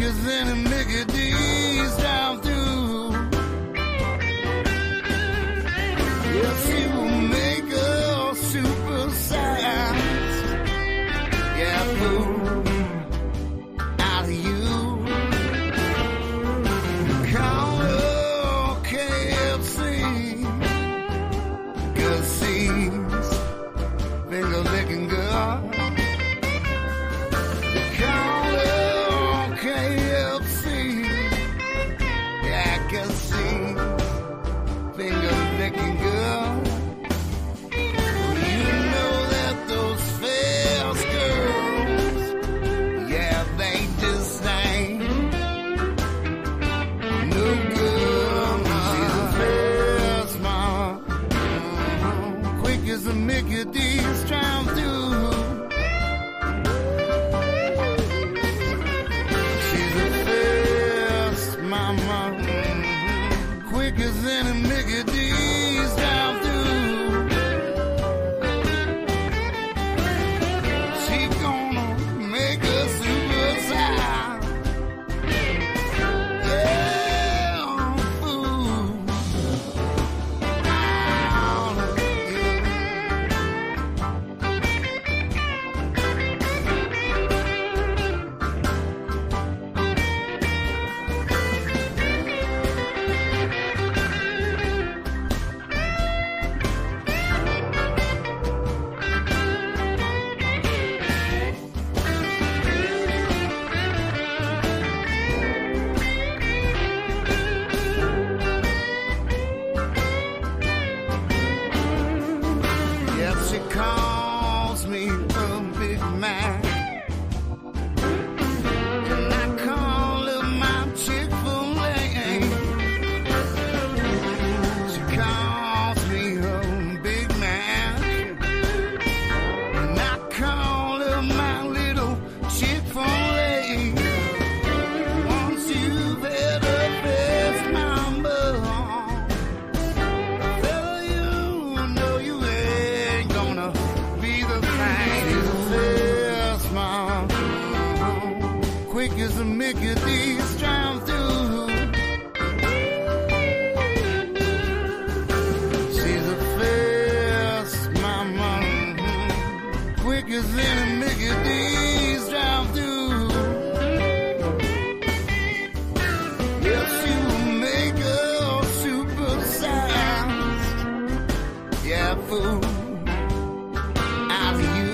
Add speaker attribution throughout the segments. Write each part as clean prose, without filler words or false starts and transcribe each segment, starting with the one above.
Speaker 1: as any Mickey D's down through. Yeah, she will make a super size. Yeah, fool out of you. Call her KFC, 'cause she's finger licking girl. Call her KFC, yeah, 'cause she's finger licking girl. You know that those fast girls, yeah, they just ain't no good. She's a fast mom, quick as a Mickey D's trying through. She's a fast mama, quick as any Mickey D's down through. She gonna make a super size. Yeah, fool. Out of you. Yep, she calls me a big man, and I call her my Chick-fil-A. She calls me a big man, and I call her my little Chick-fil-A. Once you've had a fast mama, fella, you know you ain't gonna be the thing. She's a fast mom, quick as a Mickey D's trying through. She's a fast mama, quick as any Mickey D's trying through. Yeah, she will make a super size. Yeah, fool out of you.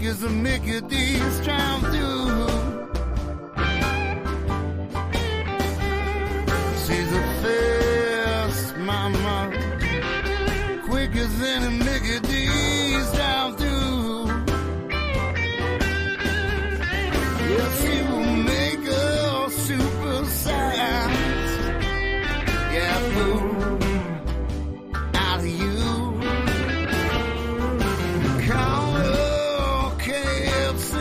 Speaker 1: Is a Mickey D's trying through. She's a fast mama, quick as any Mickey D's down through. Yeah, she will make a super size. Yeah, fool out of you. Call her KFC,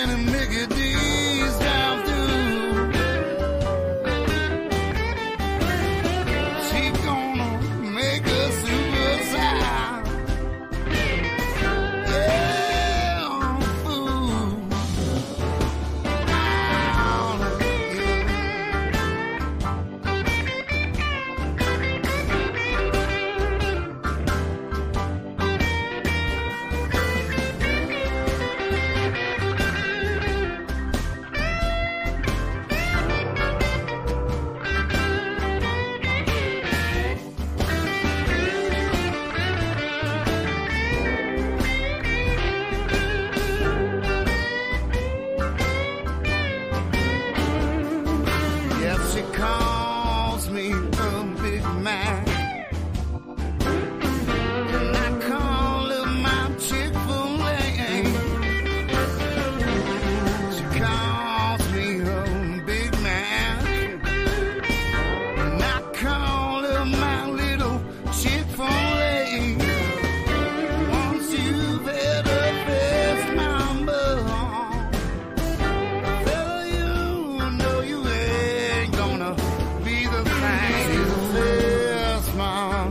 Speaker 1: and Mickey D's drive through. She gonna make a superstar. Yeah, fool. Yes, she calls me a big man, and I call her my Chick-fil-A. She calls me a big man, and I call her my little Chick-fil-A. Once you've had a fast mama, fella, you know you ain't gonna be the thing. She's a fast mom,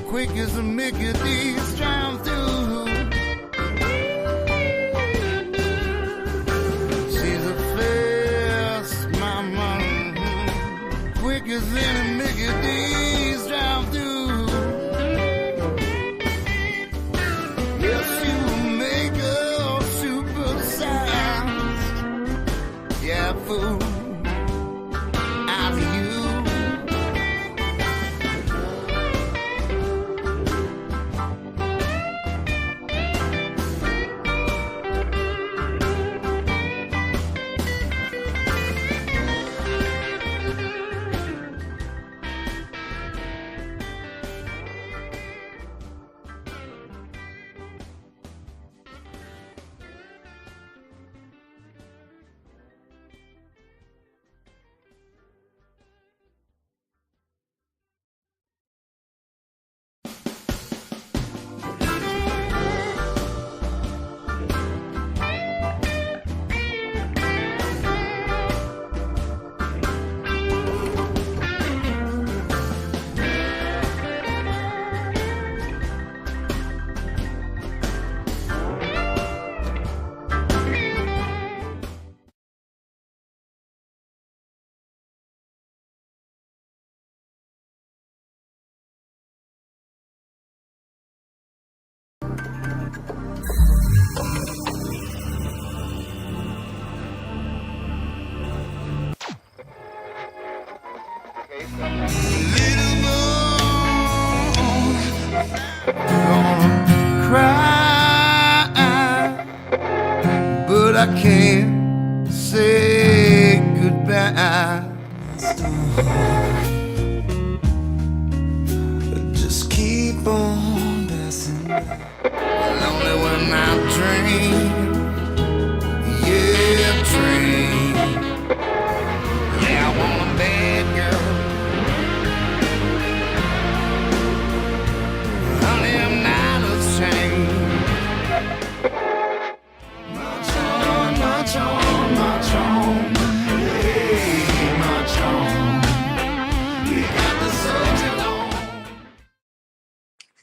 Speaker 1: quick as a Mickey D's drive through. She's a fast mama, quick as any Mickey D's drive through. Yes, you make a super size, yeah, fool, out of you. Little more, gonna cry, but I can't say goodbye. Just keep on passing by. Lonely when I dream, yeah, dream. Yeah, I want a bad girl. Honey, I'm not ashamed. March on, march on, march on. Hey, march on. You got the soldier on.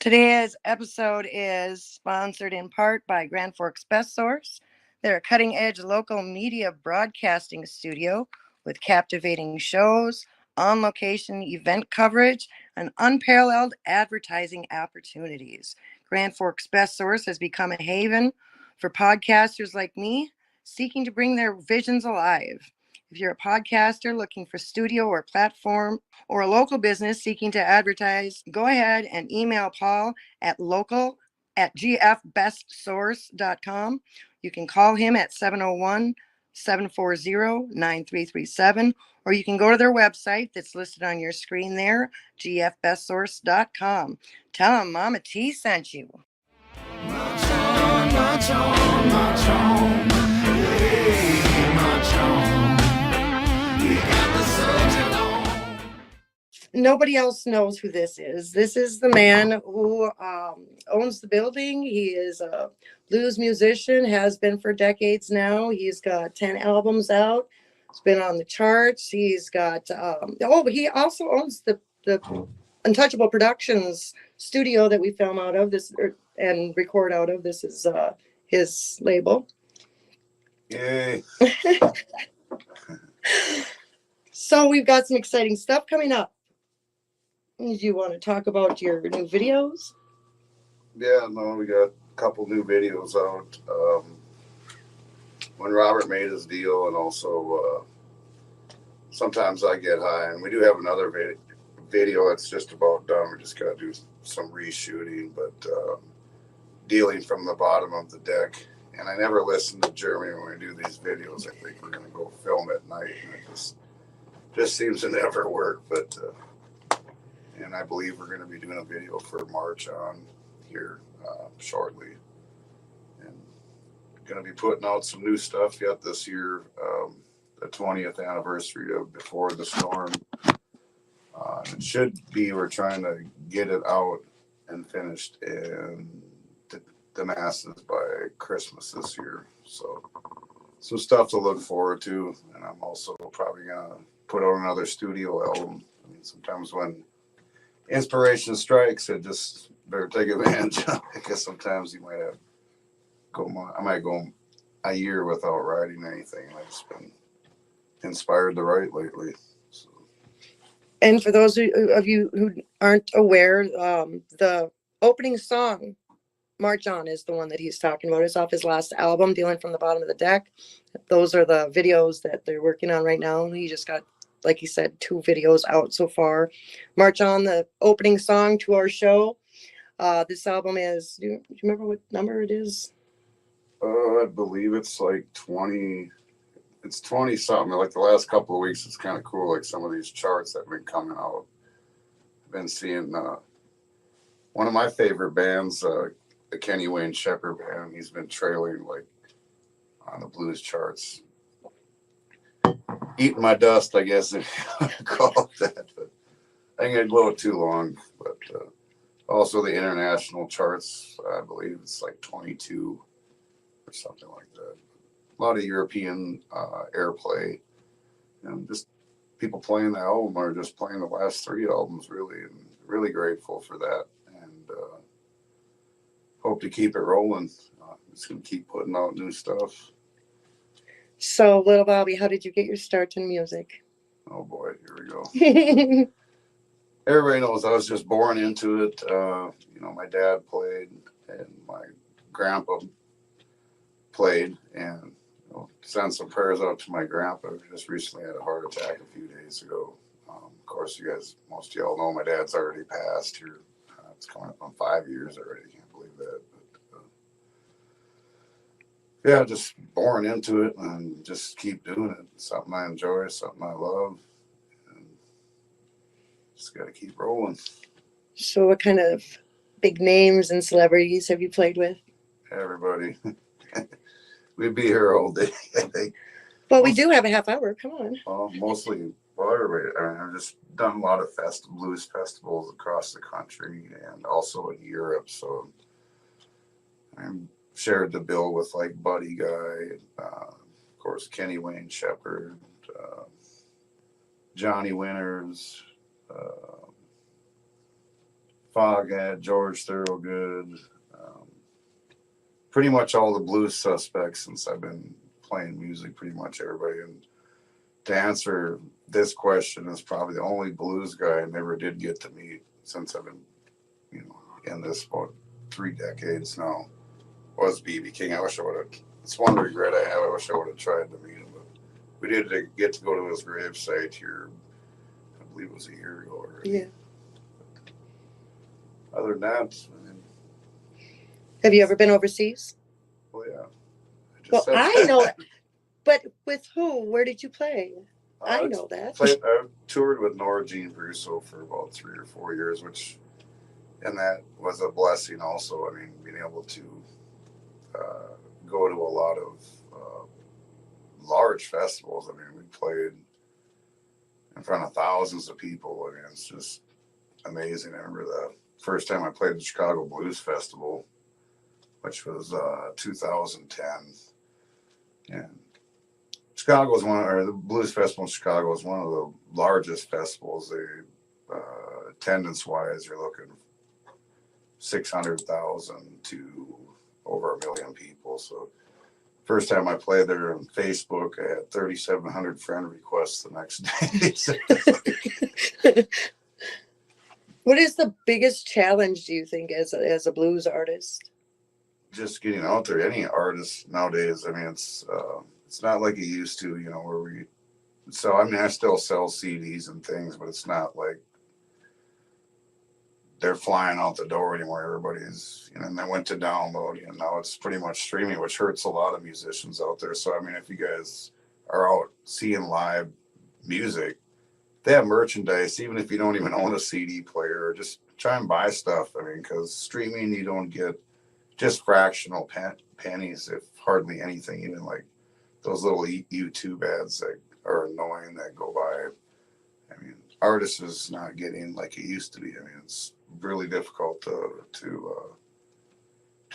Speaker 2: Today's episode is sponsored in part by Grand Forks Best Source. They're a cutting-edge local media broadcasting studio with captivating shows, on-location event coverage, and unparalleled advertising opportunities. Grand Forks Best Source has become a haven for podcasters like me seeking to bring their visions alive. If you're a podcaster looking for studio or platform, or a local business seeking to advertise, go ahead and email Paul at local@gfbestsource.com. You can call him at 701-740-9337, or you can go to their website that's listed on your screen there, gfbestsource.com. Tell them Momma T sent you.
Speaker 1: March on, march on, march on. Hey, march on. We got the soldier on.
Speaker 2: nobody else knows who this is. This is the man who owns the building. He is a blues musician, has been for decades now. He's got 10 albums out. He's been on the charts. He's got, he also owns the Untouchable Productions studio that we film out of and record out of. This is his label.
Speaker 1: Yay.
Speaker 2: So we've got some exciting stuff coming up. Do you want to talk about your new videos?
Speaker 1: Yeah, no, we got a couple new videos out. When Robert made his deal, and also sometimes I get high, and we do have another video that's just about done. We just got to do some reshooting, but dealing from the bottom of the deck. And I never listen to Jeremy when we do these videos. I think we're going to go film at night, and it just seems to never work. But and I believe we're going to be doing a video for March on here shortly, and going to be putting out some new stuff yet this year. The 20th anniversary of Before the Storm. It should be, we're trying to get it out and finished in the masses by Christmas this year. So some stuff to look forward to. And I'm also probably going to put out another studio album. I mean, sometimes when inspiration strikes, it just better take advantage of it, because sometimes you might I might go a year without writing anything. I've just been inspired to write lately. So.
Speaker 2: And for those of you who aren't aware, the opening song, March On, is the one that he's talking about. It's off his last album, Dealing from the Bottom of the Deck. Those are the videos that they're working on right now. He just got, like he said, 2 videos out so far. March On, the opening song to our show. This album is, do you remember what number it is?
Speaker 1: I believe it's like 20. It's 20 something. Like the last couple of weeks, it's kind of cool. Like some of these charts that have been coming out. I've been seeing one of my favorite bands, the Kenny Wayne Shepherd band. He's been trailing like on the blues charts, eating my dust, I guess, if you want to call it that. But I think I'd go too long. But also the international charts, I believe it's like 22 or something like that. A lot of European airplay, and just people playing the album or just playing the last 3 albums, really, and really grateful for that, and hope to keep it rolling. Just gonna keep putting out new stuff.
Speaker 2: So, little Bobby, how did you get your start in music?
Speaker 1: Oh boy, here we go. Everybody knows I was just born into it. My dad played, and my grandpa played, and send some prayers out to my grandpa, who just recently had a heart attack a few days ago. Of course, most of y'all know my dad's already passed here. It's coming up on 5 years already. I can't believe that. But yeah, just born into it and just keep doing it. It's something I enjoy, something I love, and just got to keep rolling.
Speaker 2: So what kind of big names and celebrities have you played with?
Speaker 1: Everybody. We'd be here all day, I think.
Speaker 2: Well, we do have a half hour. Come on.
Speaker 1: Well, mostly, everybody. I mean, I've just done a lot of blues festivals across the country and also in Europe. So I shared the bill with like Buddy Guy, of course, Kenny Wayne Shepherd, Johnny Winters, Foghat, George Thorogood. Pretty much all the blues suspects since I've been playing music, pretty much everybody. And to answer this question, is probably the only blues guy I never did get to meet since I've been, in this about 3 decades now, was B.B. King. I wish I would have, it's one regret I have. I wish I would have tried to meet him, but we did get to go to his gravesite here, I believe it was a year ago already.
Speaker 2: Yeah.
Speaker 1: Other than that,
Speaker 2: have you ever been overseas?
Speaker 1: Oh, yeah.
Speaker 2: I know it. But with who? Where did you play? I know that.
Speaker 1: I've toured with Nora Jean Russo for about 3 or 4 years, and that was a blessing also. I mean, being able to go to a lot of large festivals. I mean, we played
Speaker 3: in front of thousands of people. I mean, it's just amazing. I remember the first time I played the Chicago Blues Festival, which was 2010. And Chicago is the Blues Festival in Chicago is one of the largest festivals. Attendance wise, you're looking 600,000 to over 1 million people. So first time I played there on Facebook, I had 3,700 friend requests the next day.
Speaker 2: What is the biggest challenge, do you think, as a blues artist?
Speaker 3: Just getting out there. Any artist nowadays, I mean, it's not like it used to, where we sell. I mean, I still sell CDs and things, but it's not like they're flying out the door anymore. Everybody's, and they went to download, and now it's pretty much streaming, which hurts a lot of musicians out there. So, I mean, if you guys are out seeing live music, they have merchandise, even if you don't even own a CD player, just try and buy stuff. I mean, because streaming, you don't get just fractional pennies, if hardly anything, even like those little YouTube ads that are annoying that go by. I mean, artists is not getting like it used to be. I mean, it's really difficult to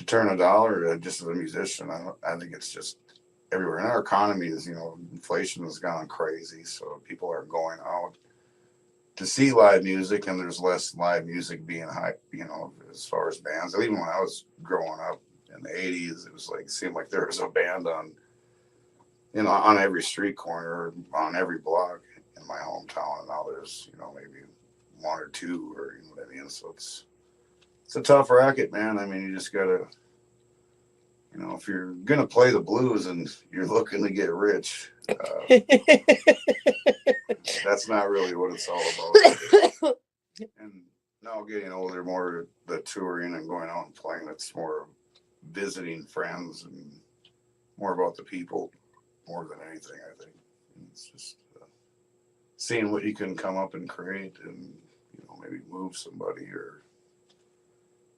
Speaker 3: turn a dollar just as a musician. I think it's just everywhere. And our economy is, inflation has gone crazy. So people are going out to see live music, and there's less live music being hyped, as far as bands. Even when I was growing up in the 80s, it was like, seemed like there was a band on every street corner, on every block in my hometown. And now there's, maybe one or two, or, you know what I mean? So it's a tough racket, man. I mean, you just gotta, if you're going to play the blues and you're looking to get rich, that's not really what it's all about. And now getting older, more the touring and going out and playing, it's more visiting friends and more about the people more than anything, I think. And it's just seeing what you can come up and create and, maybe move somebody or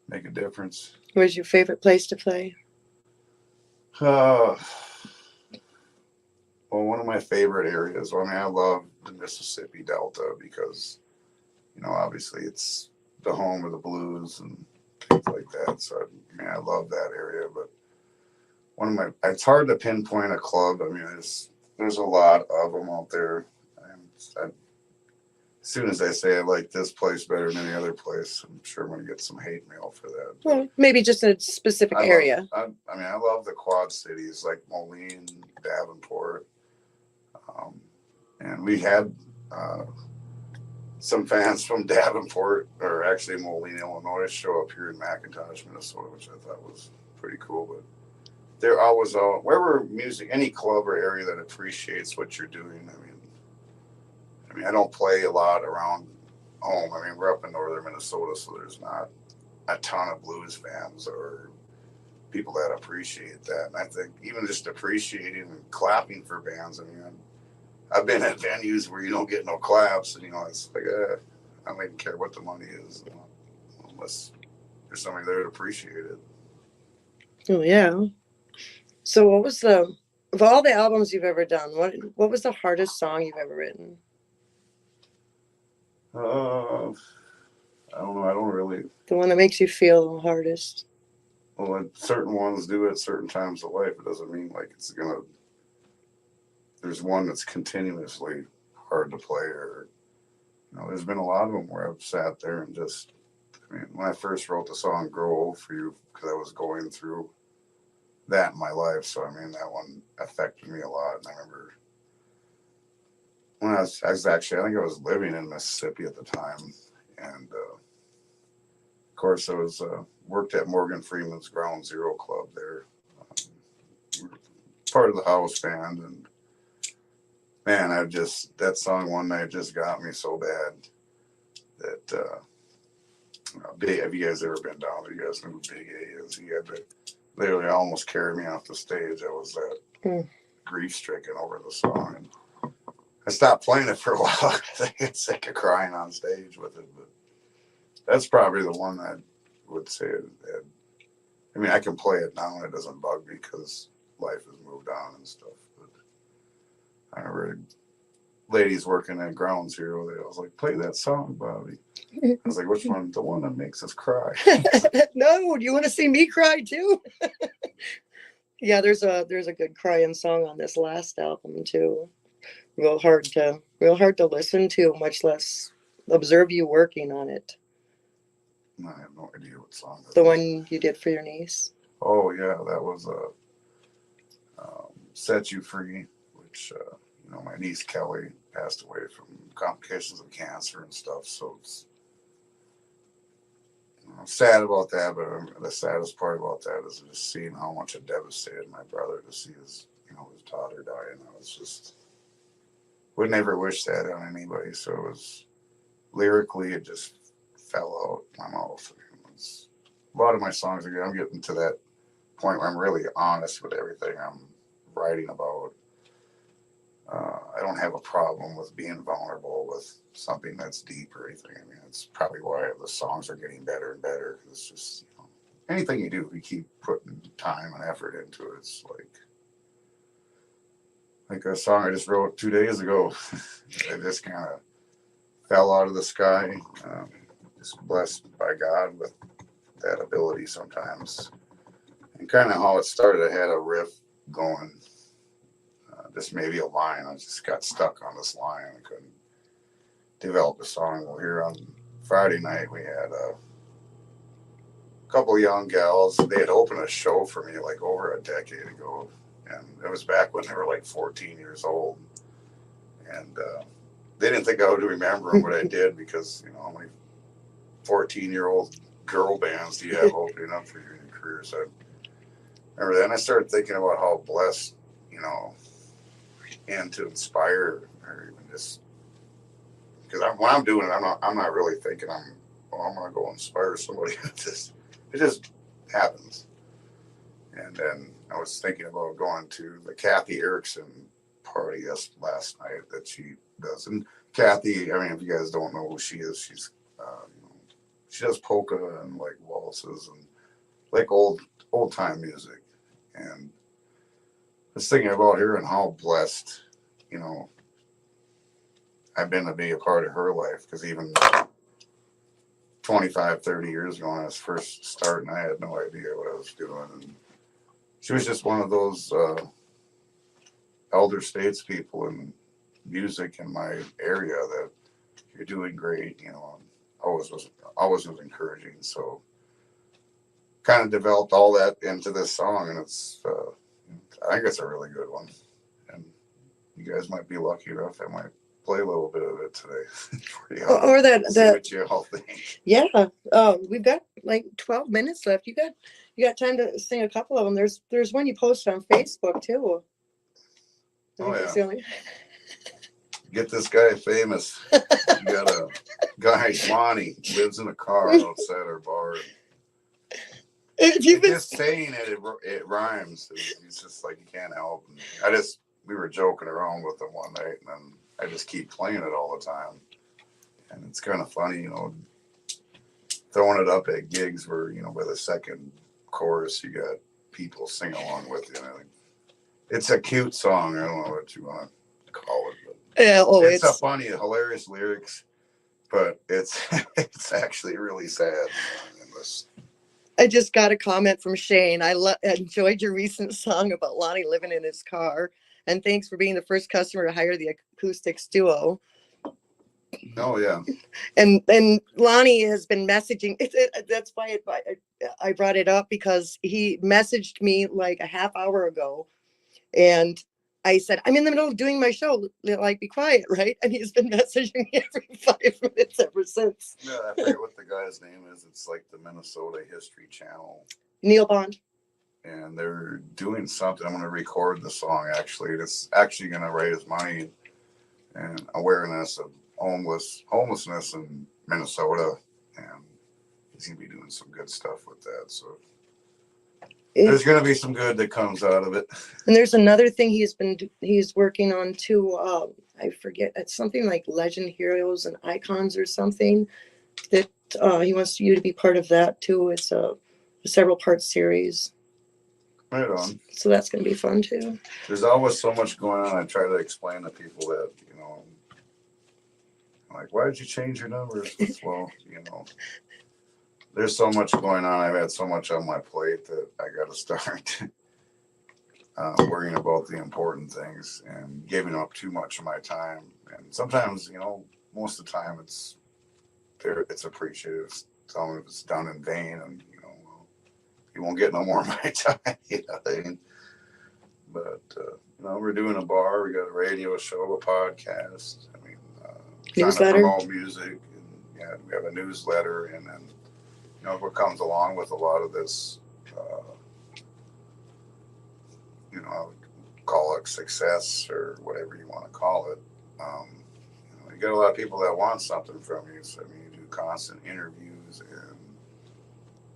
Speaker 3: make a difference.
Speaker 2: Where's your favorite place to play?
Speaker 3: Well, one of my favorite areas, I love the Mississippi Delta because, obviously it's the home of the blues and things like that. So, I love that area. But it's hard to pinpoint a club. I mean, there's a lot of them out there. And as soon as I say I like this place better than any other place, I'm sure I'm going to get some hate mail for that.
Speaker 2: Well, maybe just a specific area.
Speaker 3: I love the Quad Cities like Moline, Davenport. And we had some fans from Davenport, or actually Moline, Illinois, show up here in McIntosh, Minnesota, which I thought was pretty cool. But they're always wherever music, any club or area that appreciates what you're doing. I mean, I don't play a lot around home. I mean, we're up in northern Minnesota, so there's not a ton of blues fans or people that appreciate that. And I think even just appreciating and clapping for bands. I mean, I've been at venues where you don't get no claps, and it's like, I don't even care what the money is, unless there's somebody there to appreciate it.
Speaker 2: Oh yeah. So, what was of all the albums you've ever done? What was the hardest song you've ever written?
Speaker 3: I don't know. I don't really.
Speaker 2: The one that makes you feel the hardest.
Speaker 3: Well, certain ones do at certain times of life. It doesn't mean like it's gonna. There's one that's continuously hard to play, or there's been a lot of them where I've sat there and just. I mean, when I first wrote the song "Grow Old for You," because I was going through that in my life, so I mean that one affected me a lot. And I remember when I was actually, I think I was living in Mississippi at the time, and of course I was worked at Morgan Freeman's Ground Zero Club there, part of the house band, and man, that song one night just got me so bad that have you guys ever been down there? You guys know who Big A is. He had to literally almost carry me off the stage. I was that grief-stricken over the song. And I stopped playing it for a while because I get sick of crying on stage with it. But that's probably the one I would say. I mean, I can play it now and it doesn't bug me because life has moved on and stuff. But I remember ladies working at Ground Zero. I was like, play that song, Bobby. I was like, which one? The one that makes us cry.
Speaker 2: No, do you want to see me cry too? Yeah, there's a good crying song on this last album too. Real hard to listen to, much less observe you working on it.
Speaker 3: I have no idea what song that
Speaker 2: The
Speaker 3: is.
Speaker 2: one you did for your niece.
Speaker 3: Oh yeah, that was Set You Free, which you know, my niece Kelly passed away from complications of cancer and stuff. So it's, I'm sad about that, but the saddest part about that is just seeing how much it devastated my brother to see his, you know, his daughter die. And I was just, would never wish that on anybody. So it was, lyrically, it just fell out my mouth. It's, a lot of my songs, again, I'm getting to that point where I'm really honest with everything I'm writing about. I don't have a problem with being vulnerable with something that's deep or anything. I mean, it's probably why the songs are getting better and better. It's just, you know, anything you do, you keep putting time and effort into it. It's like a song I just wrote 2 days ago. It just kind of fell out of the sky. Just blessed by God with that ability sometimes. And kind of how it started, I had a riff going. Just maybe a line. I just got stuck on this line. I couldn't develop a song. Well, here on Friday night, we had a couple of young gals. They had opened a show for me like over a decade ago. And it was back when they were like 14 years old. And they didn't think I would remember what I did because, you know, how many 14-year-old girl bands do you have opening up for you in your career? So I remember that. And I started thinking about how blessed, you know, and to inspire, or even just because when I'm doing it, I'm not really thinking I'm gonna go inspire somebody. It just happens. And then I was thinking about going to the Kathy Erickson party last night that she does. And Kathy, I mean, if you guys don't know who she is, she's you know, she does polka and like waltzes and like old time music. And I was thinking about her and how blessed, you know, I've been to be a part of her life. Because even 25, 30 years ago when I was first starting, I had no idea what I was doing. And she was just one of those elder statespeople in music in my area that you're doing great, you know, always was encouraging. So kind of developed all that into this song, and it's I think it's a really good one. And you guys might be lucky enough I might play a little bit of it today.
Speaker 2: Or that
Speaker 3: what you all think.
Speaker 2: Yeah. We've got like 12 minutes left. You got time to sing a couple of them. There's one you posted on Facebook too.
Speaker 3: Oh yeah. Get this guy famous. You got a guy, Lonnie, lives in a car outside our bar. Just saying it rhymes. It's just like you can't help. And we were joking around with him one night, and then I just keep playing it all the time. And it's kind of funny, you know, throwing it up at gigs where, you know, by the second chorus you got people sing along with you. And it's a cute song. I don't know what you want to call it, but
Speaker 2: yeah,
Speaker 3: it's a funny, hilarious lyrics, but it's actually really sad.
Speaker 2: I just got a comment from Shane. I enjoyed your recent song about Lonnie living in his car, and thanks for being the first customer to hire the acoustics duo.
Speaker 3: Oh yeah.
Speaker 2: And Lonnie has been messaging. That's why I brought it up, because he messaged me like a half hour ago, and I said, I'm in the middle of doing my show. Like, be quiet, right? And he's been messaging me every 5 minutes ever since.
Speaker 3: Yeah, I forget what the guy's name is. It's like the Minnesota History Channel.
Speaker 2: Neil Bond.
Speaker 3: And they're doing something. I'm going to record the song, actually. It's actually going to raise money and awareness of homelessness in Minnesota. And he's going to be doing some good stuff with that. So there's going to be some good that comes out of it.
Speaker 2: And there's another thing he's working on too. I forget, it's something like Legend, Heroes, and Icons or something that he wants you to be part of that too. It's a several part series.
Speaker 3: Right on.
Speaker 2: So that's going to be fun too.
Speaker 3: There's always so much going on. I try to explain to people that, you know, Like, why did you change your numbers? Well, you know, there's so much going on. I've had so much on my plate that I got to start worrying about the important things and giving up too much of my time. And sometimes, you know, most of the time it's appreciated. Some of it's done in vain, and you know, you won't get no more of my time. You know what I mean? But you know, we're doing a bar. We got a radio show, a podcast. I mean, trying to promote music. And, yeah, we have a newsletter, and then you know what comes along with a lot of this. You know, I would call it success or whatever you want to call it. You know, you got a lot of people that want something from you. So I mean, you do constant interviews, and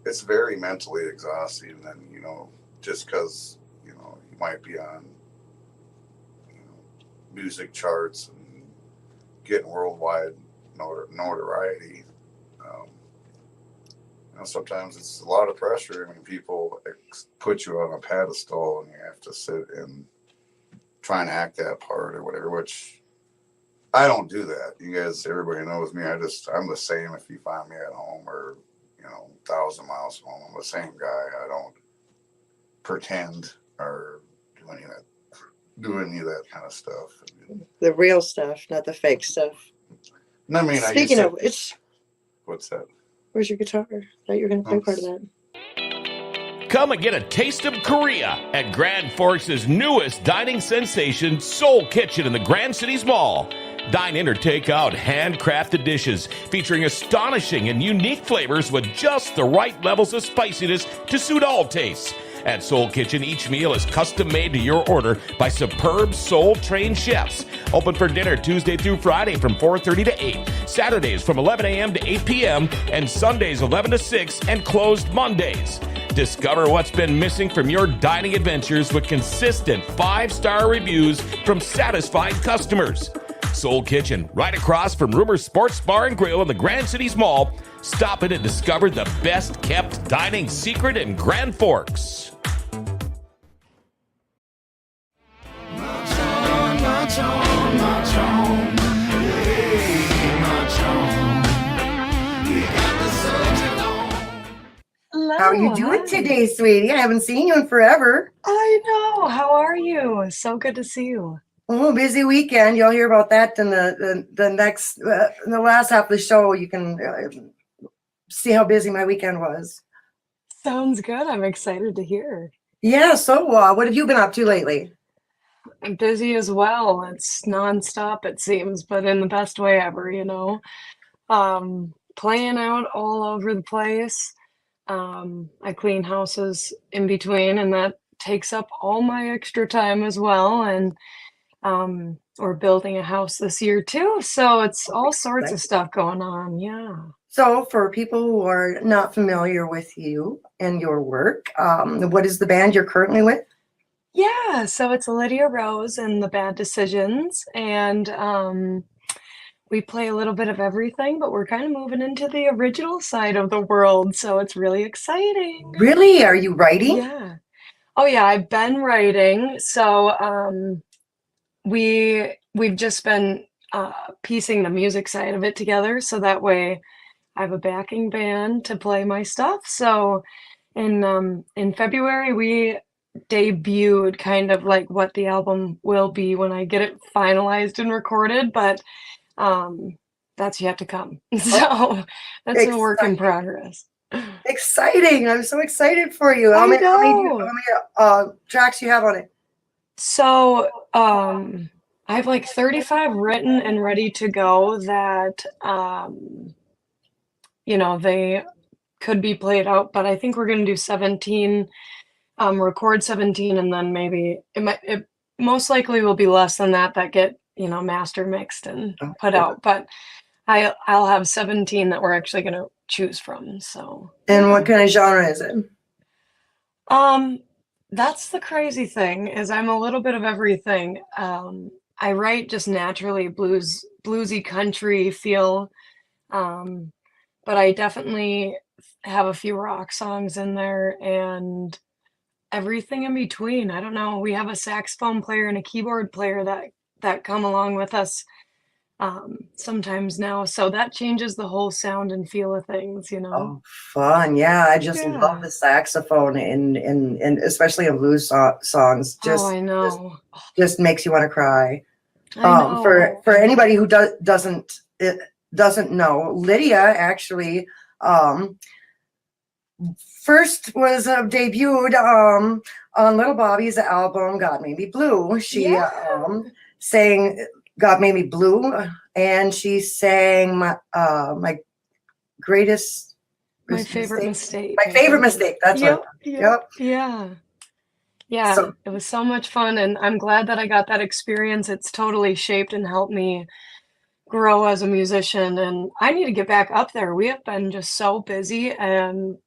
Speaker 3: it's very mentally exhausting. And then you know, just because you know you might be on music charts and getting worldwide notoriety. You know, sometimes it's a lot of pressure. I mean, people put you on a pedestal and you have to sit and try and act that part or whatever, which I don't do that. You guys, everybody knows me. I'm the same if you find me at home or, you know, 1,000 miles from home. I'm the same guy. I don't pretend or do any of that kind of stuff.
Speaker 2: The real stuff, not the fake stuff.
Speaker 3: I mean,
Speaker 2: speaking of which,
Speaker 3: what's that?
Speaker 2: Where's your guitar? I thought you were going to play part of that.
Speaker 4: Come and get a taste of Korea at Grand Forks' newest dining sensation, Soul Kitchen in the Grand Cities Mall. Dine in or take out handcrafted dishes featuring astonishing and unique flavors with just the right levels of spiciness to suit all tastes. At Soul Kitchen, each meal is custom made to your order by superb soul-trained chefs. Open for dinner Tuesday through Friday from 4:30 to 8, Saturdays from 11 a.m. to 8 p.m., and Sundays 11 to 6, and closed Mondays. Discover what's been missing from your dining adventures with consistent 5-star reviews from satisfied customers. Soul Kitchen, right across from Rumors Sports Bar and Grill in the Grand Cities Mall. Stop in and discover the best-kept dining secret in Grand Forks.
Speaker 2: Hello. How are you doing today, sweetie? I haven't seen you in forever.
Speaker 5: I know. How are you? So good to see you.
Speaker 2: Oh, busy weekend. You'll hear about that in the next, in the last half of the show. You can see how busy my weekend was.
Speaker 5: Sounds good. I'm excited to hear.
Speaker 2: Yeah. So what have you been up to lately?
Speaker 5: I'm busy as well. It's nonstop, it seems, but in the best way ever, you know. Playing out all over the place. I clean houses in between, and that takes up all my extra time as well. And we're building a house this year too. So it's all sorts of stuff going on. Yeah.
Speaker 2: So for people who are not familiar with you and your work, what is the band you're currently with?
Speaker 5: Yeah, so it's Lydia Rose and the Bad Decisions, and we play a little bit of everything, but we're kind of moving into the original side of the world, so it's really exciting.
Speaker 2: Really? Are you writing?
Speaker 5: Yeah. Oh yeah, I've been writing. So we've just been piecing the music side of it together, so that way I have a backing band to play my stuff. So in February we debuted kind of like what the album will be when I get it finalized and recorded, but that's yet to come. So that's a work in progress.
Speaker 2: Exciting. I'm so excited for you. How many tracks you have on it?
Speaker 5: So I have like 35 written and ready to go that you know, they could be played out, but I think we're going to do 17, record 17, and then maybe it most likely will be less than that get, you know, master mixed and put out, but I'll have 17 that we're actually going to choose from. So.
Speaker 2: And what kind of genre is it?
Speaker 5: That's the crazy thing, is I'm a little bit of everything. I write just naturally bluesy country feel, but I definitely have a few rock songs in there and everything in between. I don't know. We have a saxophone player and a keyboard player that come along with us sometimes now. So that changes the whole sound and feel of things, you know?
Speaker 2: Oh, fun. Yeah, I just love
Speaker 5: Yeah.
Speaker 2: the saxophone in especially in blues songs.
Speaker 5: Oh, I know.
Speaker 2: Just makes you want to cry.
Speaker 5: I know.
Speaker 2: For anybody who doesn't know, Lydia actually first was debuted on Little Bobby's album God Made Me Blue. She sang God Made Me Blue, and she sang my greatest
Speaker 5: My favorite mistake.
Speaker 2: My favorite mistake. That's what. Yep.
Speaker 5: Yeah,
Speaker 2: So,
Speaker 5: it was so much fun, and I'm glad that I got that experience. It's totally shaped and helped me grow as a musician, and I need to get back up there. We have been just so busy, and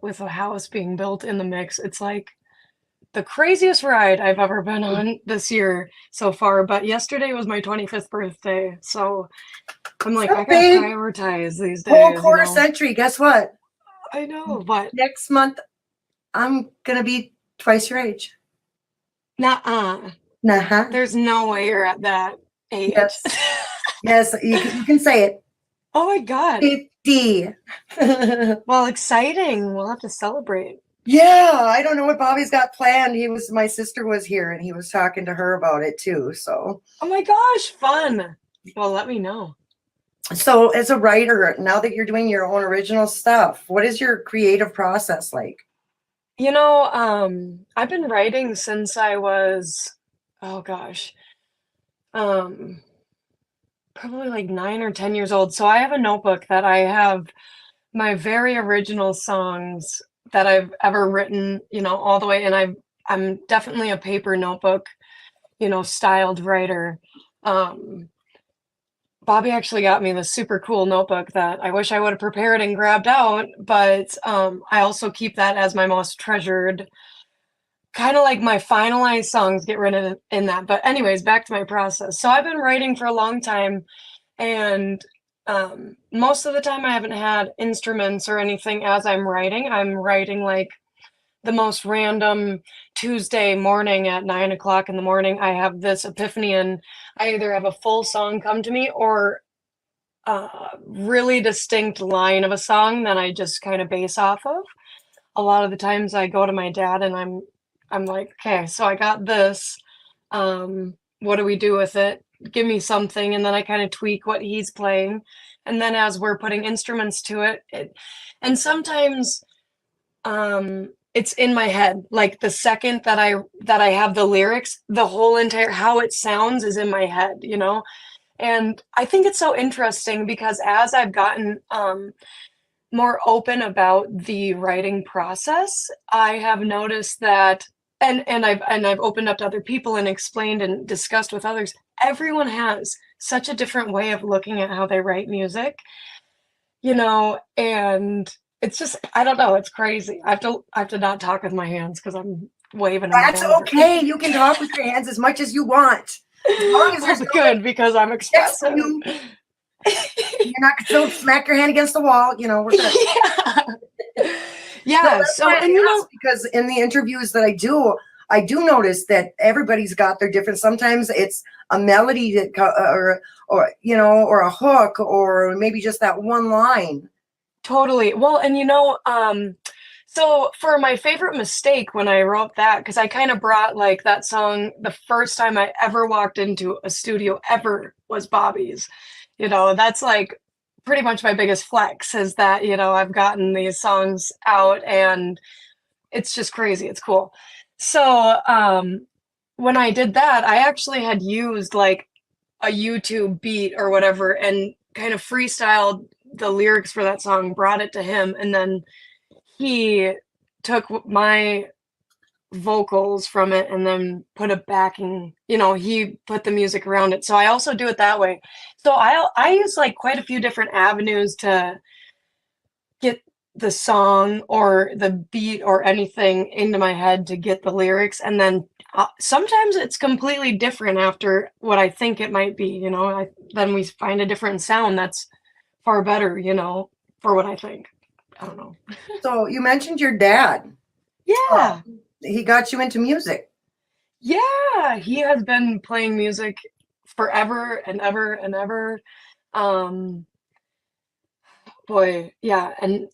Speaker 5: with a house being built in the mix, it's like the craziest ride I've ever been on this year so far. But yesterday was my 25th birthday, so I'm like, I gotta prioritize these days.
Speaker 2: Whole quarter century. Guess what?
Speaker 5: I know, but
Speaker 2: next month I'm gonna be twice your age.
Speaker 5: Nuh-uh.
Speaker 2: Nuh-uh.
Speaker 5: There's no way you're at that age.
Speaker 2: Yes, yes, you can say it.
Speaker 5: Oh my God.
Speaker 2: 50.
Speaker 5: Well, exciting. We'll have to celebrate.
Speaker 2: Yeah, I don't know what Bobby's got planned. My sister was here and he was talking to her about it too. So.
Speaker 5: Oh my gosh, fun. Well, let me know.
Speaker 2: So as a writer, now that you're doing your own original stuff, what is your creative process like?
Speaker 5: You know, I've been writing since I was, oh gosh, probably like 9 or 10 years old. So I have a notebook that I have my very original songs that I've ever written, you know, all the way. And I'm definitely a paper notebook, you know, styled writer. Bobby actually got me this super cool notebook that I wish I would have prepared and grabbed out, but I also keep that as my most treasured, kind of like my finalized songs get written in that. But anyways, back to my process. So I've been writing for a long time, and most of the time I haven't had instruments or anything as I'm writing. I'm writing like the most random Tuesday morning at 9 o'clock in the morning. I have this epiphany, and I either have a full song come to me or a really distinct line of a song that I just kind of base off of. A lot of the times I go to my dad and I'm like, okay, so I got this. What do we do with it? Give me something. And then I kind of tweak what he's playing. And then as we're putting instruments to it, and sometimes it's in my head. Like the second that I have the lyrics, the whole entire how it sounds is in my head, you know? And I think it's so interesting because as I've gotten more open about the writing process, I have noticed that and I've opened up to other people and explained and discussed with others, everyone has such a different way of looking at how they write music, you know, and it's just, I don't know, it's crazy. I have to not talk with my hands because I'm waving.
Speaker 2: That's okay. You can talk with your hands as much as you want. As long as
Speaker 5: that's good because I'm expressive.
Speaker 2: You're not going to smack your hand against the wall. You know, we're good.
Speaker 5: Yeah. So, and you know,
Speaker 2: because in the interviews that I do notice that everybody's got their different. Sometimes it's a melody that, or you know, or a hook, or maybe just that one line.
Speaker 5: Totally. Well, and you know, so for my favorite mistake when I wrote that, because I kind of brought like that song, the first time I ever walked into a studio ever was Bobby's. You know, that's like pretty much my biggest flex is that, you know, I've gotten these songs out and it's just crazy. It's cool. So when I did that, I actually had used like a YouTube beat or whatever and kind of freestyled the lyrics for that song, brought it to him, and then he took my vocals from it and then put a backing, you know, he put the music around it. So I also do it that way. So I use like quite a few different avenues to get the song or the beat or anything into my head to get the lyrics. And then sometimes it's completely different after what I think it might be, you know, then we find a different sound that's far better, you know, for what I think. I don't know.
Speaker 2: So you mentioned your dad.
Speaker 5: Yeah.
Speaker 2: He got you into music.
Speaker 5: Yeah. He has been playing music forever and ever and ever. Boy, yeah, and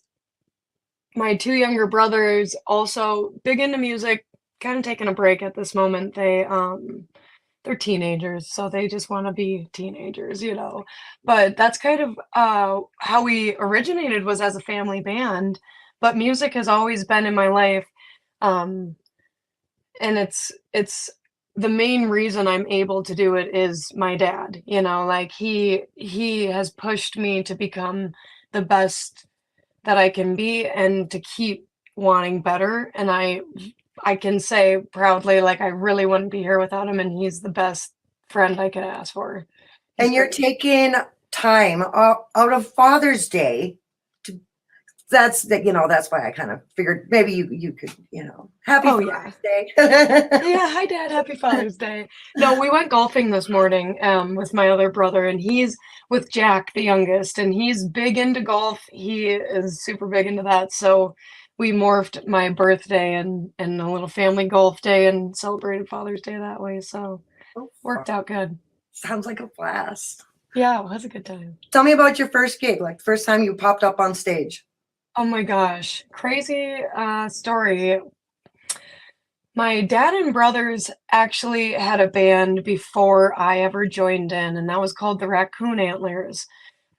Speaker 5: my two younger brothers also big into music, kind of taking a break at this moment. They're teenagers, so they just want to be teenagers, you know. But that's kind of how we originated, was as a family band. But music has always been in my life, and it's the main reason I'm able to do it is my dad. You know, like he has pushed me to become the best that I can be and to keep wanting better. And I can say proudly, like, I really wouldn't be here without him, and he's the best friend I could ask for. He's
Speaker 2: And you're
Speaker 5: great.
Speaker 2: taking time out of Father's Day to, that's why I kind of figured maybe you could, happy
Speaker 5: Oh,
Speaker 2: Father's Day.
Speaker 5: Yeah, hi Dad, happy Father's Day. No, we went golfing this morning with my other brother, and he's with Jack, the youngest, and he's big into golf. He is super big into that. So we morphed my birthday and a little family golf day and celebrated Father's Day that way. So worked out good.
Speaker 2: Sounds like a blast.
Speaker 5: Yeah, it was a good time.
Speaker 2: Tell me about your first gig, like the first time you popped up on stage.
Speaker 5: Oh my gosh, crazy story. My dad and brothers actually had a band before I ever joined in, and that was called the Raccoon Antlers.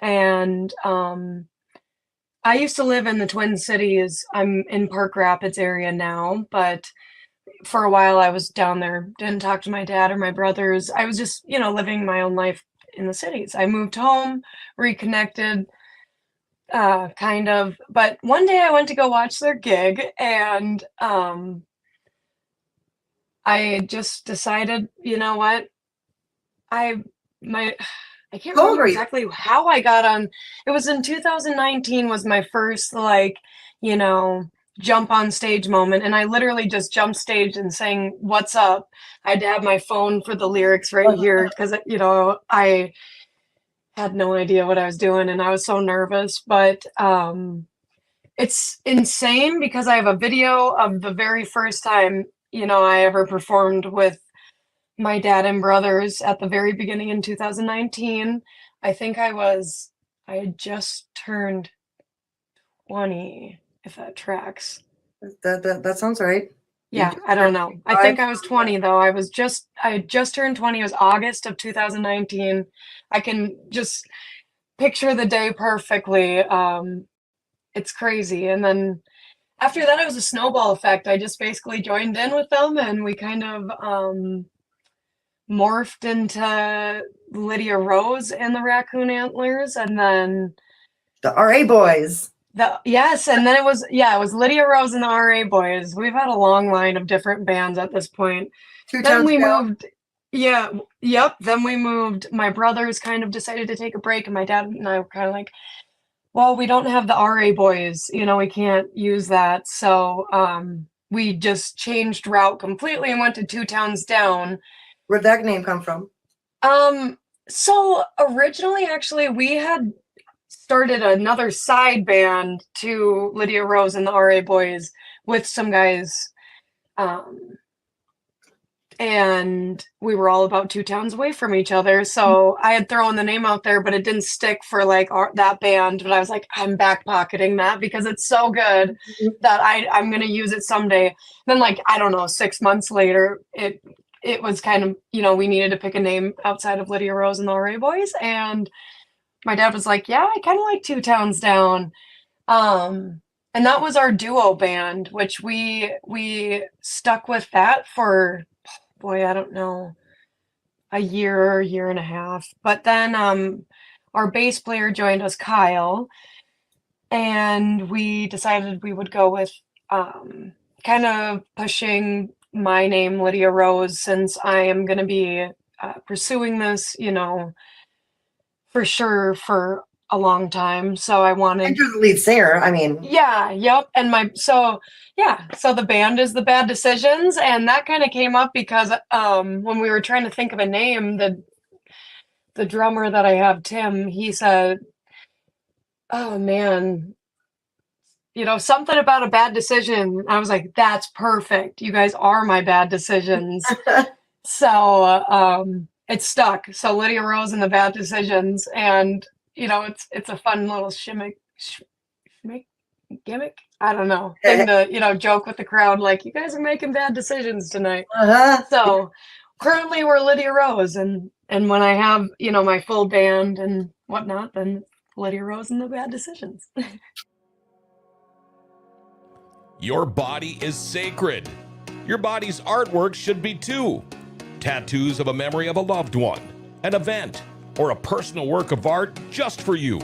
Speaker 5: And I used to live in the Twin Cities. I'm in Park Rapids area now, but for a while I was down there. Didn't talk to my dad or my brothers. I was just, living my own life in the cities. I moved home, reconnected, kind of. But one day I went to go watch their gig, and I just decided, you know what? I can't
Speaker 2: How old
Speaker 5: remember
Speaker 2: were you?
Speaker 5: exactly how I got on. It was in 2019 was my first, jump on stage moment. And I literally just jumped stage and sang "What's Up." I had to have my phone for the lyrics right here because, I had no idea what I was doing and I was so nervous. But it's insane because I have a video of the very first time, I ever performed with my dad and brothers at the very beginning in 2019. I think I had just turned 20, if that tracks.
Speaker 2: That sounds right.
Speaker 5: Yeah, I don't know. I think I was 20 though. I had just turned 20. It was August of 2019. I can just picture the day perfectly. It's crazy. And then after that, it was a snowball effect. I just basically joined in with them, and we kind of morphed into Lydia Rose and the Raccoon Antlers, and then
Speaker 2: the RA Boys.
Speaker 5: And then it was Lydia Rose and the RA Boys. We've had a long line of different bands at this point. Then we moved. Yeah, yep. Then we moved. My brothers kind of decided to take a break, and my dad and I were kind of like, well, we don't have the RA Boys, we can't use that. So we just changed route completely and went to Two Towns Down.
Speaker 2: Where'd that name come from?
Speaker 5: So originally, actually, we had started another side band to Lydia Rose and the RA Boys with some guys. And we were all about 2 towns away from each other. So I had thrown the name out there, but it didn't stick for that band. But I was like, I'm back pocketing that because it's so good that I'm going to use it someday. Then I don't know, 6 months later, it was kind of, we needed to pick a name outside of Lydia Rose and the RA Boys. And my dad was like, yeah, I kind of like 2 Towns Down. And that was our duo band, which we stuck with that for, boy, I don't know, a year and a half. But then our bass player joined us, Kyle, and we decided we would go with kind of pushing my name, Lydia Rose, since I am going to be pursuing this, for sure for a long time. So I wanted.
Speaker 2: And you're the lead singer. I mean.
Speaker 5: Yeah. Yep. And so the band is the Bad Decisions, and that kind of came up because when we were trying to think of a name, the drummer that I have, Tim, he said, "Oh man, something about a bad decision." I was like, "That's perfect. You guys are my bad decisions." So it's stuck. So Lydia Rose and the Bad Decisions, and it's a fun little gimmick. I don't know, thing to joke with the crowd, like, you guys are making bad decisions tonight. So currently we're Lydia Rose, and when I have my full band and whatnot, then Lydia Rose and the Bad Decisions.
Speaker 4: Your body is sacred. Your body's artwork should be too. Tattoos of a memory of a loved one, an event, or a personal work of art just for you.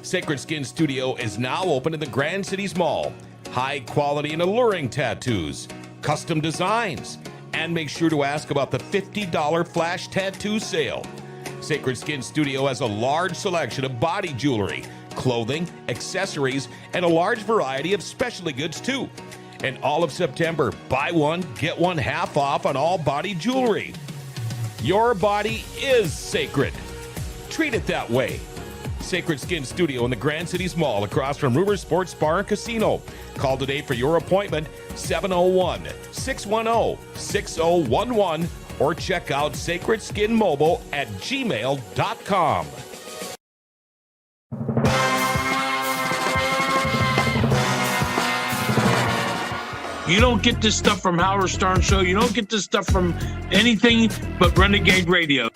Speaker 4: Sacred Skin Studio is now open in the Grand Cities Mall. High quality and alluring tattoos, custom designs, and make sure to ask about the $50 flash tattoo sale. Sacred Skin Studio has a large selection of body jewelry, clothing, accessories, and a large variety of specialty goods too. And all of September, buy one, get one half off on all body jewelry. Your body is sacred. Treat it that way. Sacred Skin Studio in the Grand Cities Mall across from Rumor Sports Bar and Casino. Call today for your appointment, 701-610-6011, or check out sacredskinmobile@gmail.com.
Speaker 6: You don't get this stuff from Howard Stern Show. You don't get this stuff from anything but Renegade Radio.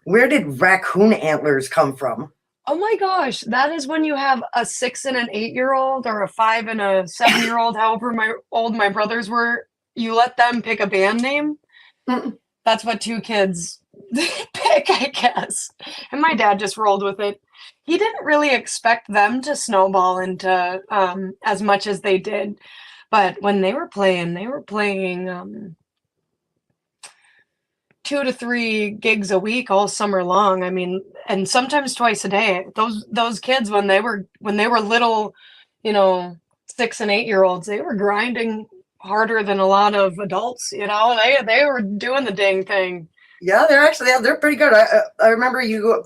Speaker 2: Where did raccoon antlers come from?
Speaker 5: Oh my gosh, that is when you have a 6 and an 8-year-old, or a 5 and a 7-year-old, however old my brothers were. You let them pick a band name. That's what 2 kids pick, I guess. And my dad just rolled with it. He didn't really expect them to snowball into as much as they did. But when they were playing 2 to 3 gigs a week all summer long. I mean, and sometimes twice a day. Those kids, when they were little, 6 and 8-year-olds, they were grinding harder than a lot of adults. They were doing the dang thing.
Speaker 2: Yeah, they're pretty good. I remember you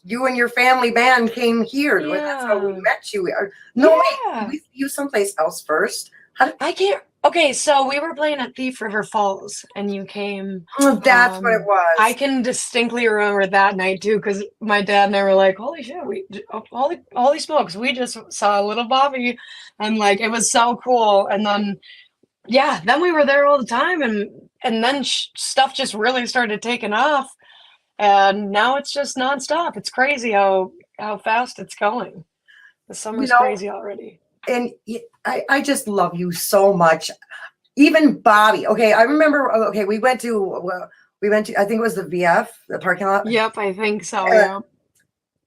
Speaker 2: and your family band came here.
Speaker 5: Yeah.
Speaker 2: That's how we met you. No,
Speaker 5: Yeah.
Speaker 2: wait, we you someplace else first.
Speaker 5: I can't. Okay, so we were playing at Thief River Falls, and you came.
Speaker 2: That's what it was.
Speaker 5: I can distinctly remember that night too, because my dad and I were like, "Holy shit! Holy smokes! We just saw little Bobby," and like it was so cool. And then, then we were there all the time, and then stuff just really started taking off, and now it's just nonstop. It's crazy how fast it's going. The summer's crazy already.
Speaker 2: And I just love you so much. Even Bobby. Okay, I remember. Okay, we went to. I think it was the VF, the parking lot.
Speaker 5: Yep, I think so. Yeah.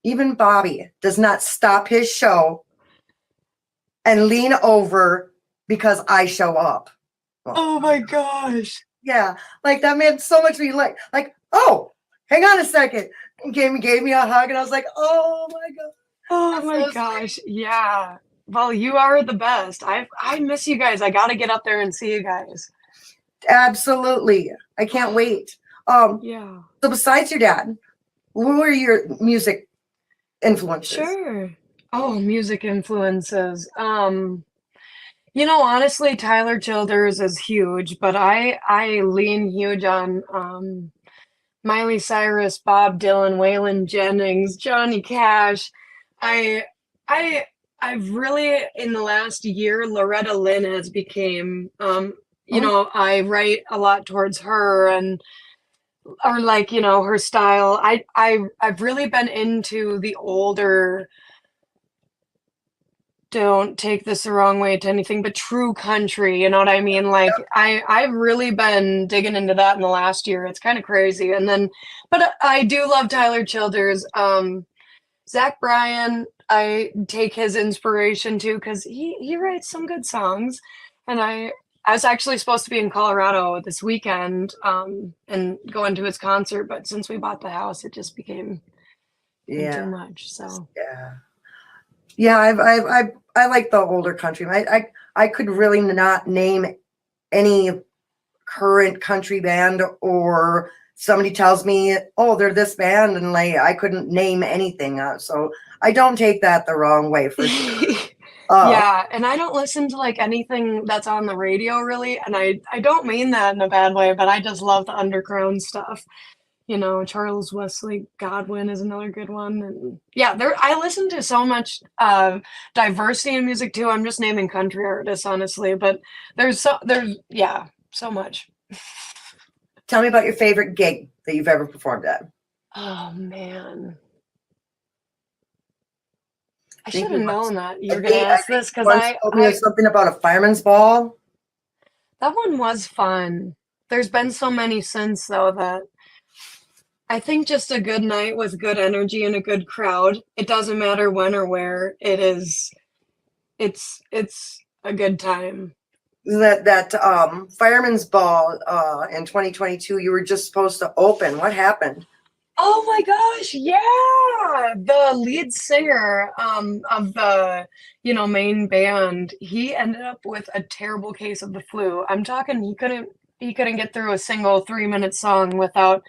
Speaker 2: Even Bobby does not stop his show and lean over because I show up.
Speaker 5: Oh my gosh.
Speaker 2: Yeah, like that meant so much to me. Like, oh, hang on a second. And gave me a hug, and I was like, oh my god.
Speaker 5: Oh my gosh. Yeah. Well, you are the best. I miss you guys. I got to get up there and see you guys.
Speaker 2: Absolutely. I can't wait.
Speaker 5: Yeah.
Speaker 2: So besides your dad, who are your music influences?
Speaker 5: Sure. Oh, music influences. Honestly, Tyler Childers is huge, but I lean huge on Miley Cyrus, Bob Dylan, Waylon Jennings, Johnny Cash. I've really, in the last year, Loretta Lynn has became, I write a lot towards her her style. I've really been into the older, don't take this the wrong way to anything, but true country, you know what I mean? Like, I've really been digging into that in the last year. It's kind of crazy. But I do love Tyler Childers. Zach Bryan, I take his inspiration too, because he writes some good songs, and I I was actually supposed to be in Colorado this weekend, and going to his concert, but since we bought the house, it just became too much. So
Speaker 2: yeah, I like the older country. I could really not name any current country band, or somebody tells me, oh, they're this band, and like I couldn't name anything. So I don't take that the wrong way for sure.
Speaker 5: Yeah, and I don't listen to like anything that's on the radio really, and I don't mean that in a bad way, but I just love the underground stuff. You know, Charles Wesley Godwin is another good one, and yeah, I listen to so much diversity in music too. I'm just naming country artists honestly, but there's so much.
Speaker 2: Tell me about your favorite gig that you've ever performed at.
Speaker 5: Oh man. I
Speaker 2: think
Speaker 5: should have
Speaker 2: you
Speaker 5: known that you were
Speaker 2: I
Speaker 5: going to
Speaker 2: think-
Speaker 5: ask this because
Speaker 2: Once told me something about a fireman's ball.
Speaker 5: that one was fun. There's been so many since though that I think just a good night with good energy and a good crowd. It doesn't matter when or where it is. It's a good time.
Speaker 2: That fireman's ball in 2022, you were just supposed to open. What happened?
Speaker 5: Oh my gosh, yeah. The lead singer of the, main band, he ended up with a terrible case of the flu. I'm talking he couldn't get through a single 3-minute song without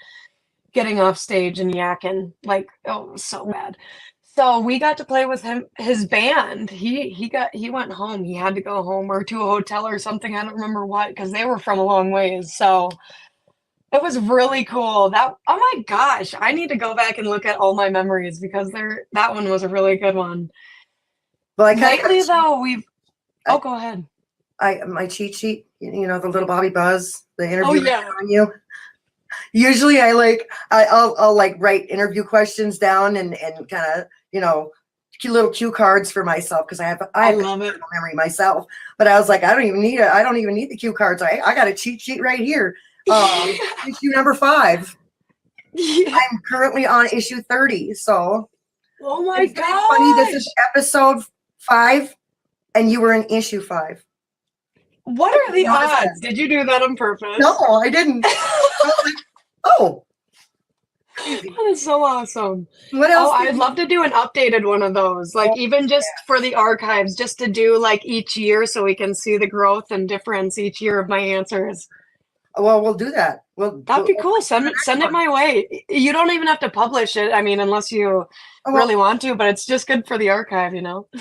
Speaker 5: getting off stage and yakking. Like, oh, it was so bad. So we got to play with his band. He went home. He had to go home or to a hotel or something. I don't remember what, because they were from a long ways. So it was really cool. Oh my gosh, I need to go back and look at all my memories because that one was a really good one.
Speaker 2: Well,
Speaker 5: Lately though, go ahead.
Speaker 2: My cheat sheet, the little Bobby Buzz, the interview on you. Usually I'll like write interview questions down and kind of, little cue cards for myself because I have
Speaker 5: love it.
Speaker 2: memory myself. But I was like, I don't even need the cue cards. I got a cheat sheet right here. Issue number 5.
Speaker 5: Yeah.
Speaker 2: I'm currently on issue 30. So
Speaker 5: oh my god,
Speaker 2: funny. This is episode 5, and you were in issue 5.
Speaker 5: What are the odds? Did you do that on purpose?
Speaker 2: No, I didn't. I was like, oh,
Speaker 5: that is so awesome.
Speaker 2: What else?
Speaker 5: Oh, I'd love to do an updated one of those, like even just for the archives, just to do like each year so we can see the growth and difference each year of my answers.
Speaker 2: Well, we'll do that.
Speaker 5: That'd be cool. Send it my way. You don't even have to publish it. I mean, unless you really want to, but it's just good for the archive,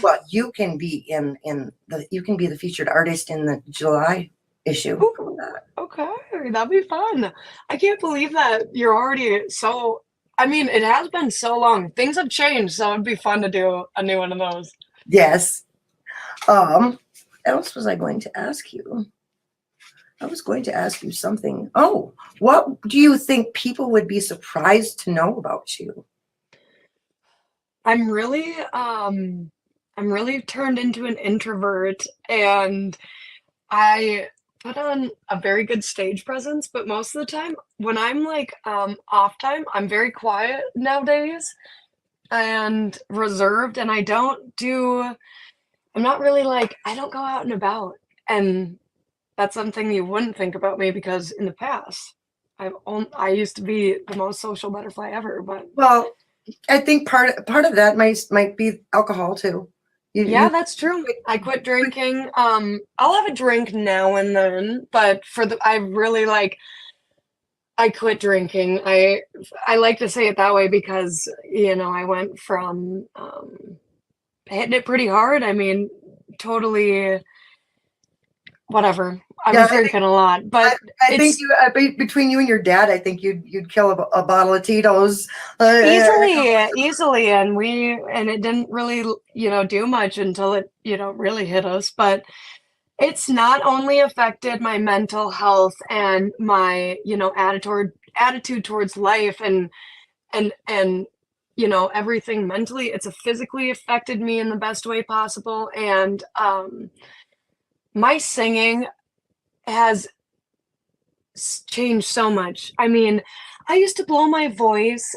Speaker 2: Well, you can be you can be the featured artist in the July issue.
Speaker 5: Ooh, okay, that'd be fun. I can't believe that you're already so. I mean, it has been so long. Things have changed, so it'd be fun to do a new one of those.
Speaker 2: Yes. What else was I going to ask you? I was going to ask you something. Oh, what do you think people would be surprised to know about you?
Speaker 5: I'm really turned into an introvert, and I put on a very good stage presence, but most of the time when I'm like off time, I'm very quiet nowadays and reserved, and I'm not really like, I don't go out and about, and that's something you wouldn't think about me because in the past, I used to be the most social butterfly ever. But
Speaker 2: well, I think part of that might be alcohol too.
Speaker 5: That's true. I quit drinking. I'll have a drink now and then, but I quit drinking. I like to say it that way because I went from hitting it pretty hard. I mean, totally. Whatever. I was drinking a lot, but
Speaker 2: I think between you and your dad, I think you'd kill a bottle of Tito's
Speaker 5: easily, and it didn't really do much until it really hit us. But it's not only affected my mental health and my attitude towards life and everything mentally. It's physically affected me in the best way possible, and my singing has changed so much. I mean, I used to blow my voice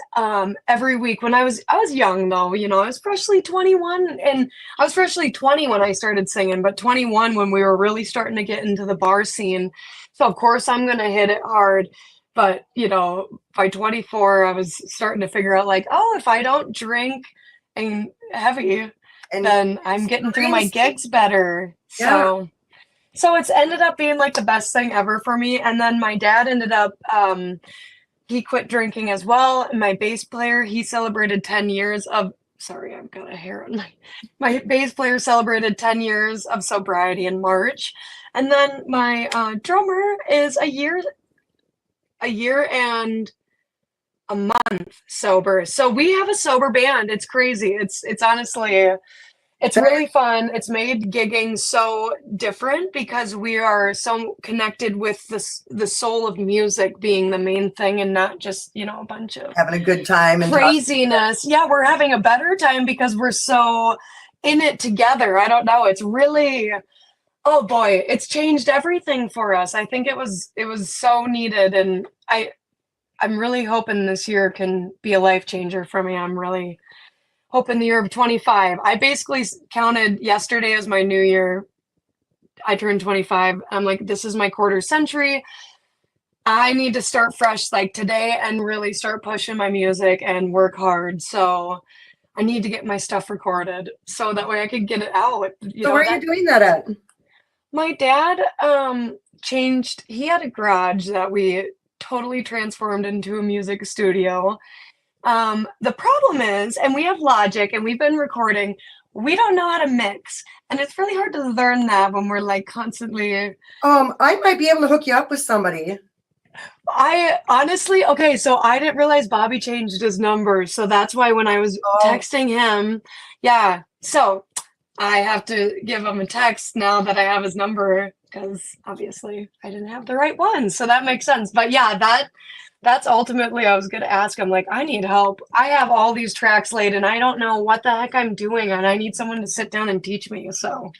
Speaker 5: every week when I was young though, you know, I was freshly 21 and I was freshly 20 when I started singing, but 21 when we were really starting to get into the bar scene. So of course I'm gonna hit it hard. But you know, by 24, I was starting to figure out like, oh, if I don't drink and heavy,
Speaker 2: And
Speaker 5: then I'm getting through my gigs better. So it's ended up being like the best thing ever for me. And then my dad ended up he quit drinking as well. And my bass player, he celebrated 10 years of sorry, I've got a hair on my bass player celebrated 10 years of sobriety in March. And then my drummer is a year and a month sober. So we have a sober band. It's crazy. It's honestly, it's really fun. It's made gigging so different because we are so connected with the soul of music being the main thing and not just, you know, a bunch of
Speaker 2: having a good time and
Speaker 5: craziness. Yeah, we're having a better time because we're so in it together. I don't know. It's really, oh boy, it's changed everything for us. I think it was so needed, and I'm really hoping this year can be a life changer for me. I'm really hoping the year of 25. I basically counted yesterday as my new year. I turned 25. I'm like, this is my quarter century. I need to start fresh like today and really start pushing my music and work hard. So I need to get my stuff recorded so that way I could get it out.
Speaker 2: So where are you doing that at?
Speaker 5: My dad changed, he had a garage that we totally transformed into a music studio. The problem is, and we have Logic and we've been recording, we don't know how to mix. And it's really hard to learn that when we're like constantly.
Speaker 2: I might be able to hook you up with somebody.
Speaker 5: I honestly, okay, so I didn't realize Bobby changed his number. So that's why when I was texting him, yeah. So I have to give him a text now that I have his number because obviously I didn't have the right one. So that makes sense. But yeah, that's ultimately I was going to ask him, like, I need help. I have all these tracks laid and I don't know what the heck I'm doing and I need someone to sit down and teach me. So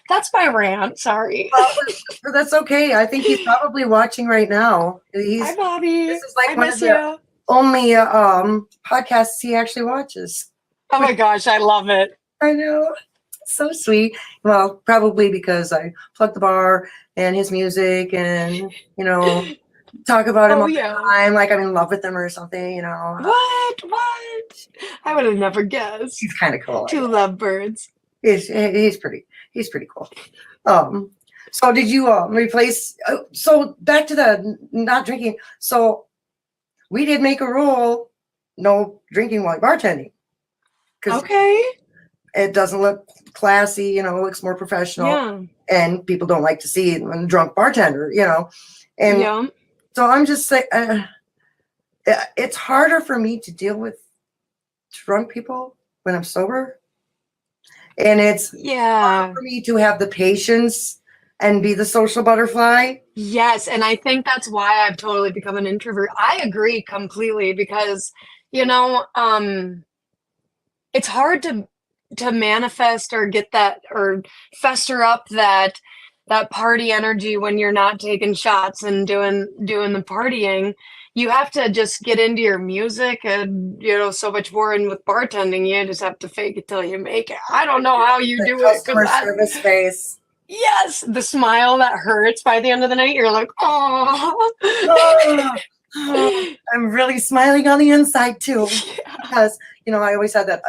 Speaker 5: that's my rant. Sorry.
Speaker 2: Well, that's okay. I think he's probably watching right now.
Speaker 5: Hi, Bobby.
Speaker 2: This is like
Speaker 5: I
Speaker 2: one
Speaker 5: miss
Speaker 2: of the only podcasts he actually watches.
Speaker 5: Oh my gosh, I love it.
Speaker 2: I know. So sweet. Well, probably because I plug the bar and his music and, you know, talk about him all the time, like I'm in love with him or something, you know.
Speaker 5: What? I would have never guessed.
Speaker 2: He's kind of cool.
Speaker 5: Two lovebirds.
Speaker 2: He's pretty cool. So did you replace? So back to the not drinking. So we did make a rule: no drinking while bartending.
Speaker 5: Okay.
Speaker 2: It doesn't look classy, you know. It looks more professional, and people don't like to see a drunk bartender, you know. And so I'm just saying, it's harder for me to deal with drunk people when I'm sober. And it's hard for me to have the patience and be the social butterfly.
Speaker 5: Yes, and I think that's why I've totally become an introvert. I agree completely because, you know, it's hard to manifest or get that or fester up that party energy when you're not taking shots and doing the partying. You have to just get into your music and, you know, so much more. And with bartending, you just have to fake it till you make it. I don't know how you do it.
Speaker 2: Customer service face.
Speaker 5: Yes, the smile that hurts by the end of the night. You're like, oh.
Speaker 2: I'm really smiling on the inside too, because you know I always had that.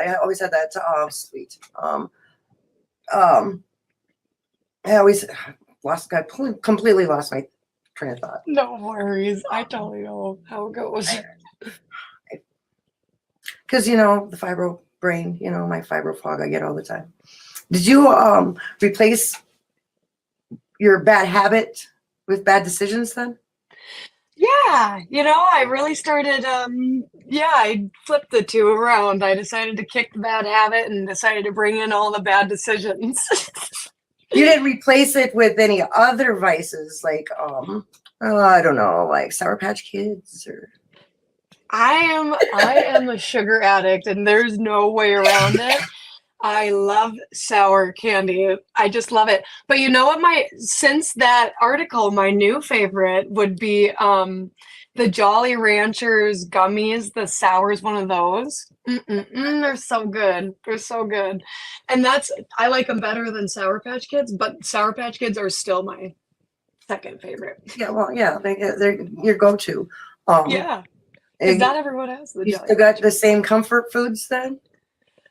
Speaker 2: Sweet. I always completely lost my train of thought.
Speaker 5: No worries. I totally know how it goes.
Speaker 2: Because, you know, the fibro brain, you know, my fibro fog I get all the time. Did you replace your bad habit with bad decisions then?
Speaker 5: Yeah, you know, I really started, I flipped the two around. I decided to kick the bad habit and decided to bring in all the bad decisions.
Speaker 2: You didn't replace it with any other vices like, I don't know, like Sour Patch Kids or.
Speaker 5: I am a sugar addict and there's no way around it. I love sour candy. I just love it. But you know what, since that article, my new favorite would be the Jolly Ranchers gummies. The sour's one of those. They're so good. They're so good. And I like them better than Sour Patch Kids, but Sour Patch Kids are still my second favorite.
Speaker 2: Yeah, well, yeah, they're your go-to.
Speaker 5: Yeah. Because not everyone has the
Speaker 2: You
Speaker 5: Jolly
Speaker 2: still got
Speaker 5: Ranchers.
Speaker 2: the same comfort foods then?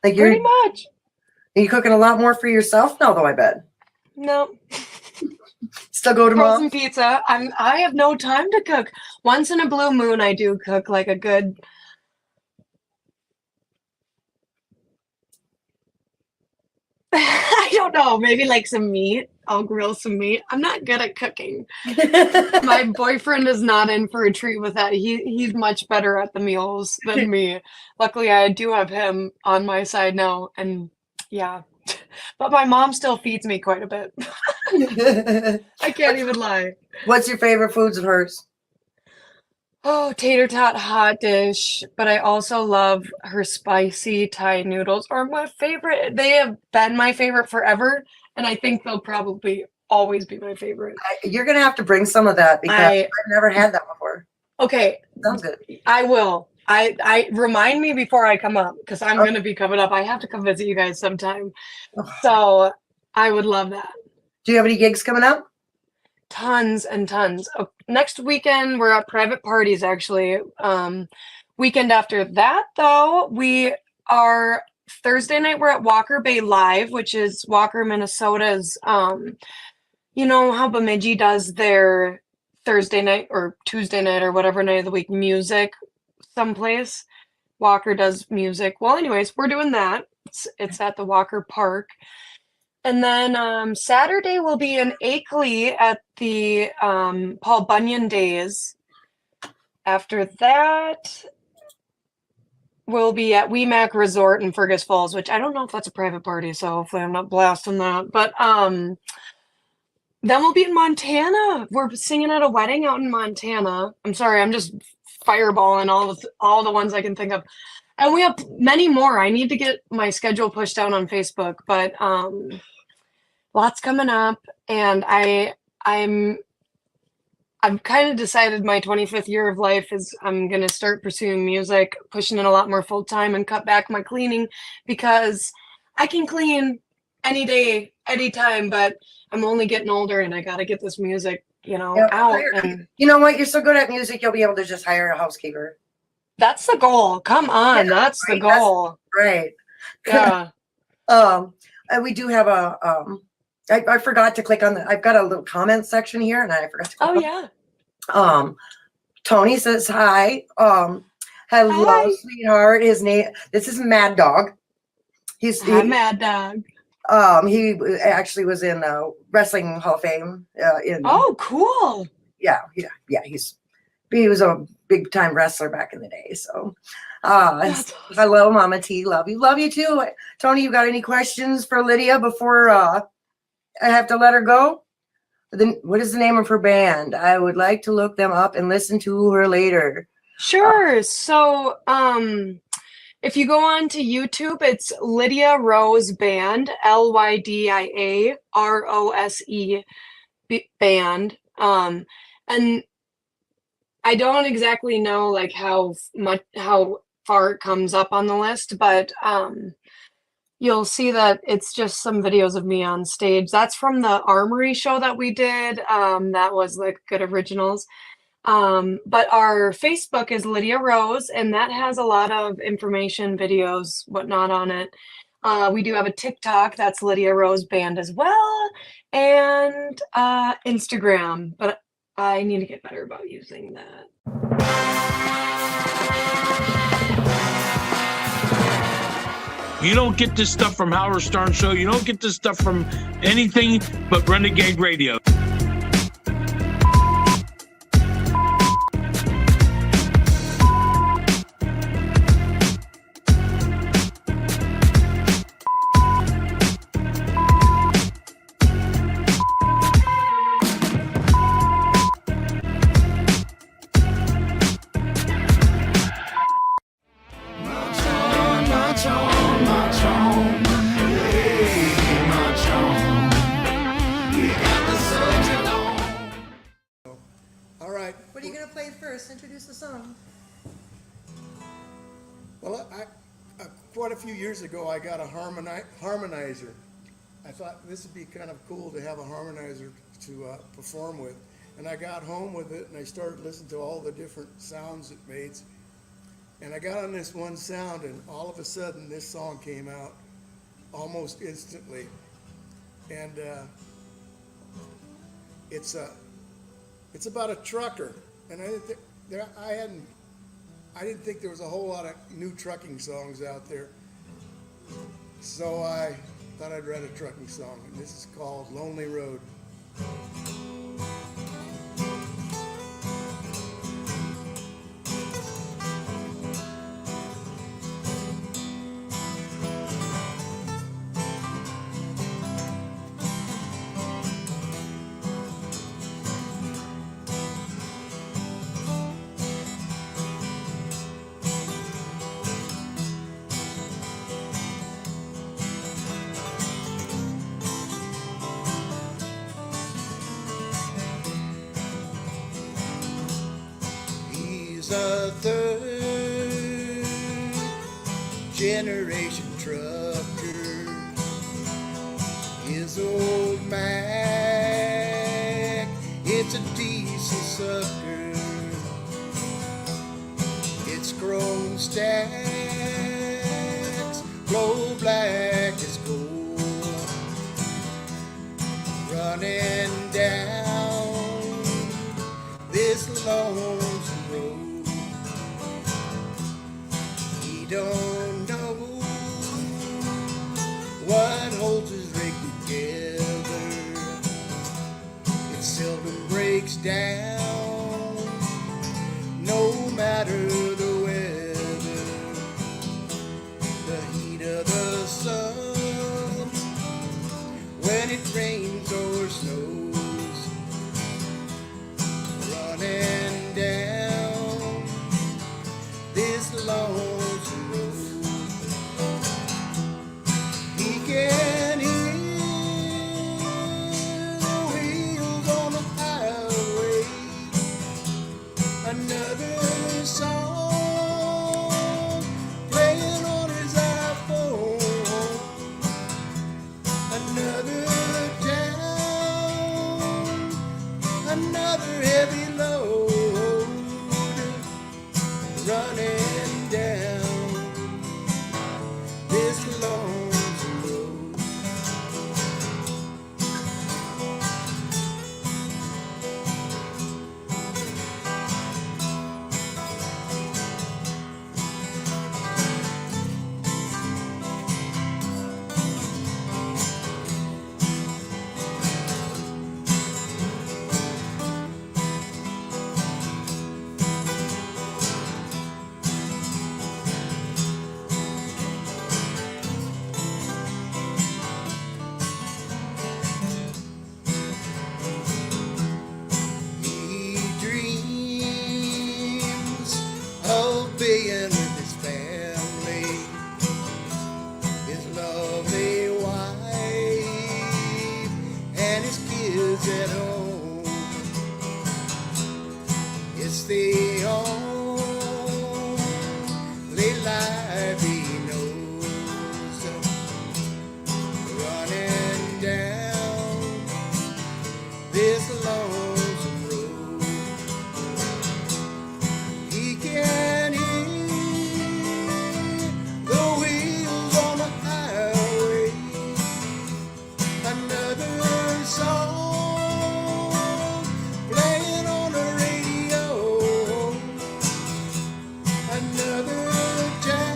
Speaker 2: Like
Speaker 5: Pretty much.
Speaker 2: Are you cooking a lot more for yourself now, though, I bet?
Speaker 5: No.
Speaker 2: Still go to
Speaker 5: Frozen
Speaker 2: mom?
Speaker 5: pizza. I have no time to cook. Once in a blue moon, I do cook like a good. I don't know, maybe like some meat. I'll grill some meat. I'm not good at cooking. My boyfriend is not in for a treat with that. He's much better at the meals than me. Luckily, I do have him on my side now, and yeah. But my mom still feeds me quite a bit. I can't even lie.
Speaker 2: What's your favorite foods of hers?
Speaker 5: Oh, tater tot hot dish. But I also love her spicy Thai noodles are my favorite. They have been my favorite forever, and I think they'll probably always be my favorite.
Speaker 2: You're going to have to bring some of that because I've never had that before.
Speaker 5: Okay.
Speaker 2: Sounds good.
Speaker 5: I will. I remind me before I come up because I'm going to be coming up. I have to come visit you guys sometime. So I would love that.
Speaker 2: Do you have any gigs coming up?
Speaker 5: Tons and tons. Next weekend, we're at private parties, actually. Weekend after that, though, we are Thursday night, we're at Walker Bay Live, which is Walker, Minnesota's, you know how Bemidji does their Thursday night or Tuesday night or whatever night of the week music someplace. Walker does music. Well, anyways, we're doing that. It's at the Walker Park. And then Saturday we'll be in Akeley at the Paul Bunyan Days. After that, we'll be at WeMac Resort in Fergus Falls, which I don't know if that's a private party, so hopefully I'm not blasting that. But then we'll be in Montana. We're singing at a wedding out in Montana. I'm sorry, I'm just fireballing all the ones I can think of. And we have many more. I need to get my schedule pushed out on Facebook, but lots coming up. And I've kind of decided my 25th year of life is I'm going to start pursuing music, pushing it a lot more full time and cut back my cleaning because I can clean any day, anytime, but I'm only getting older and I got to get this music, out. And
Speaker 2: you know what? You're so good at music, you'll be able to just hire a housekeeper.
Speaker 5: That's the goal. Come on.
Speaker 2: Yeah,
Speaker 5: that's the goal.
Speaker 2: Right.
Speaker 5: Yeah.
Speaker 2: We do have I forgot to click on I've got a little comment section here and I forgot to click
Speaker 5: yeah.
Speaker 2: Tony says hi. Hello,
Speaker 5: Hi.
Speaker 2: sweetheart. This is Mad Dog. He's
Speaker 5: Mad Dog.
Speaker 2: He actually was in Wrestling Hall of Fame.
Speaker 5: Oh, cool.
Speaker 2: Yeah. He was a big time wrestler back in the day. So,
Speaker 5: That's awesome.
Speaker 2: Hello, Momma T. Love you too. Tony, you got any questions for Lydia before I have to let her go? What is the name of her band? I would like to look them up and listen to her later.
Speaker 5: Sure. So, if you go on to YouTube, it's Lydia Rose Band, LYDIA ROSE band. And I don't exactly know like how far it comes up on the list, but you'll see that it's just some videos of me on stage. That's from the Armory show that we did. That was like good originals. But our Facebook is Lydia Rose, and that has a lot of information, videos, whatnot on it. We do have a TikTok, that's Lydia Rose Band as well, and Instagram, but I need to get better about using that.
Speaker 6: You don't get this stuff from Howard Stern Show. You don't get this stuff from anything but Renegade Radio.
Speaker 2: introduce the song.
Speaker 7: Well, quite a few years ago, I got a harmonizer. I thought this would be kind of cool to have a harmonizer to perform with. And I got home with it, and I started listening to all the different sounds it made. And I got on this one sound, and all of a sudden, this song came out almost instantly. And it's about a trucker, and I didn't think there was a whole lot of new trucking songs out there. So I thought I'd write a trucking song, and this is called Lonely Road. A third generation trucker. His old Mac, it's a diesel sucker. It's chrome stacks, glow black as gold, running down this lonesome road. Don't know what holds his rig together. It seldom breaks down, no matter the weather. The heat of the sun, when it rains or snows, running down this long can hear the wheels on the highway. Another song playing on his iPhone. Another town, another heavy load running down this long. Being with his family, his lovely wife, and his kids at home. It's the only life he knows, running down this lonesome road. He can hear another song playing on the radio. Another time.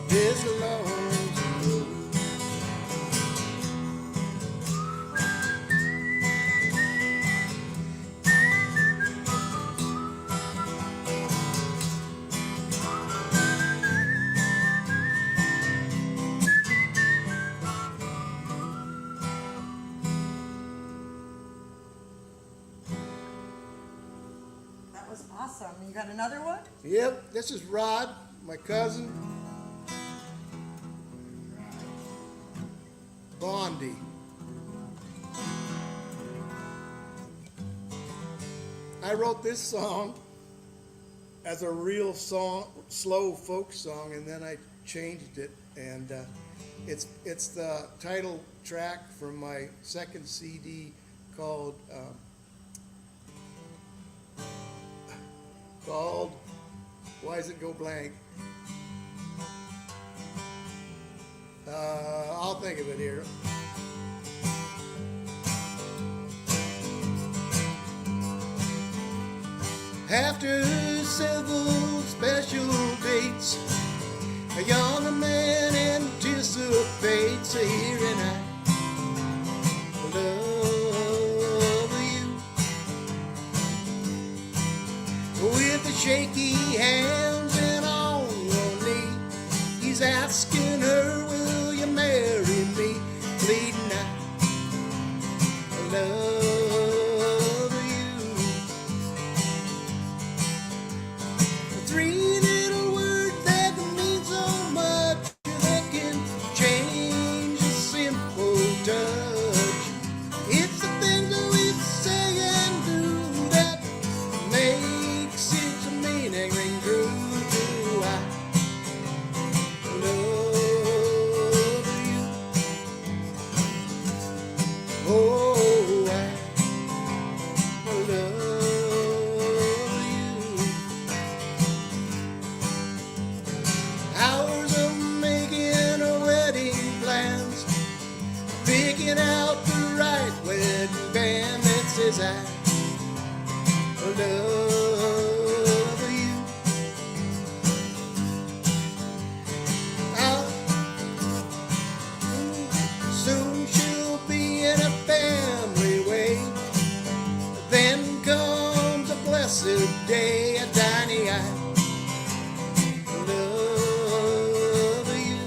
Speaker 7: this lonesome road.
Speaker 2: That was awesome. You got another one?
Speaker 7: Yep, this is Rod, my cousin. Bondi. I wrote this song as a real song, slow folk song, and then I changed it, and it's the title track from my second CD called Why Does It Go Blank? I'll think of it here. After several special dates, a young man anticipates a here and I love you. With the shaky hands and on one knee, he's asking her, will you marry me? Pleading, I love you. Three little words that mean so much, that can change a simple touch. It's the things that we say and do that makes its meaning ring true. I love you. Oh, I love you. Hours of making a wedding plans, picking out the right wedding band that says I love you. Soon she'll be in a family way. Then comes a blessed day, a tiny I love you.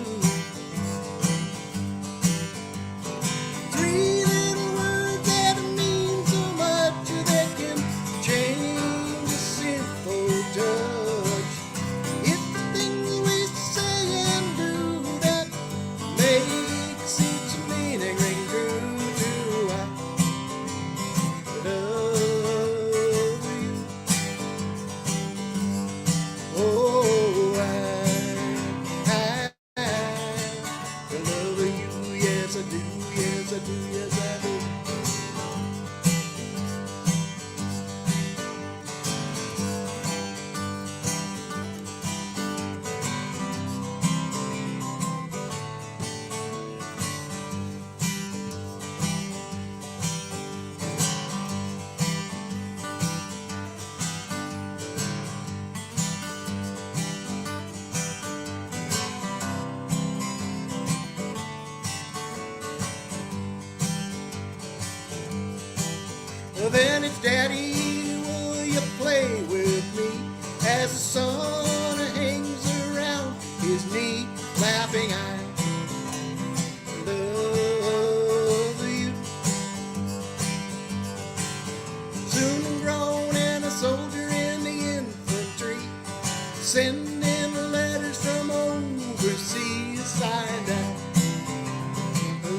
Speaker 7: Three little words that mean so much, that can change a simple touch. It's the things we say and do that makes its meaning ring true. I love you. Oh, I love you. Yes, I do. Yes, I do. Yes, I do. Well, then it's Daddy, will you play with me? As the sun hangs around his knee, laughing, I love you. Soon grown and a soldier in the infantry, sending letters from overseas, signed I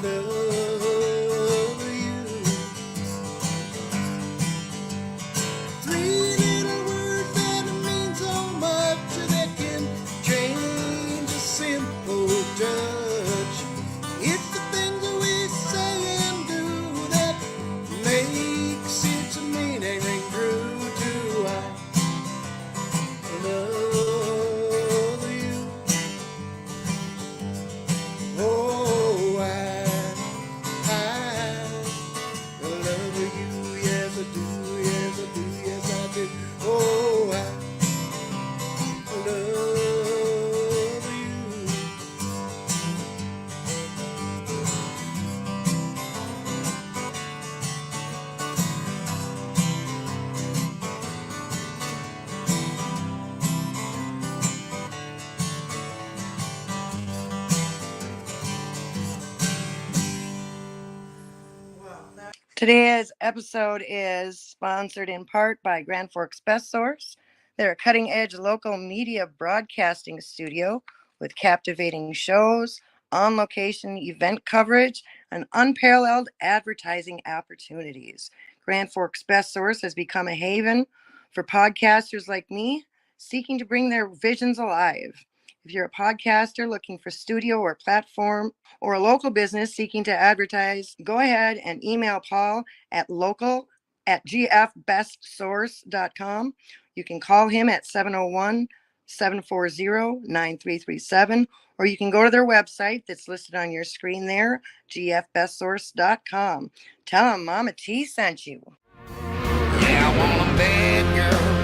Speaker 7: love you. Three little words that mean so much, that can change a simple touch.
Speaker 2: Today's episode is sponsored in part by Grand Forks Best Source. They're a cutting-edge local media broadcasting studio with captivating shows, on-location event coverage, and unparalleled advertising opportunities. Grand Forks Best Source has become a haven for podcasters like me seeking to bring their visions alive. If you're a podcaster looking for studio or platform, or a local business seeking to advertise, go ahead and email Paul at local@gfbestsource.com. You can call him at 701-740-9337, or you can go to their website that's listed on your screen there, gfbestsource.com. Tell them Momma T sent you.
Speaker 1: Yeah, I want a bad girl.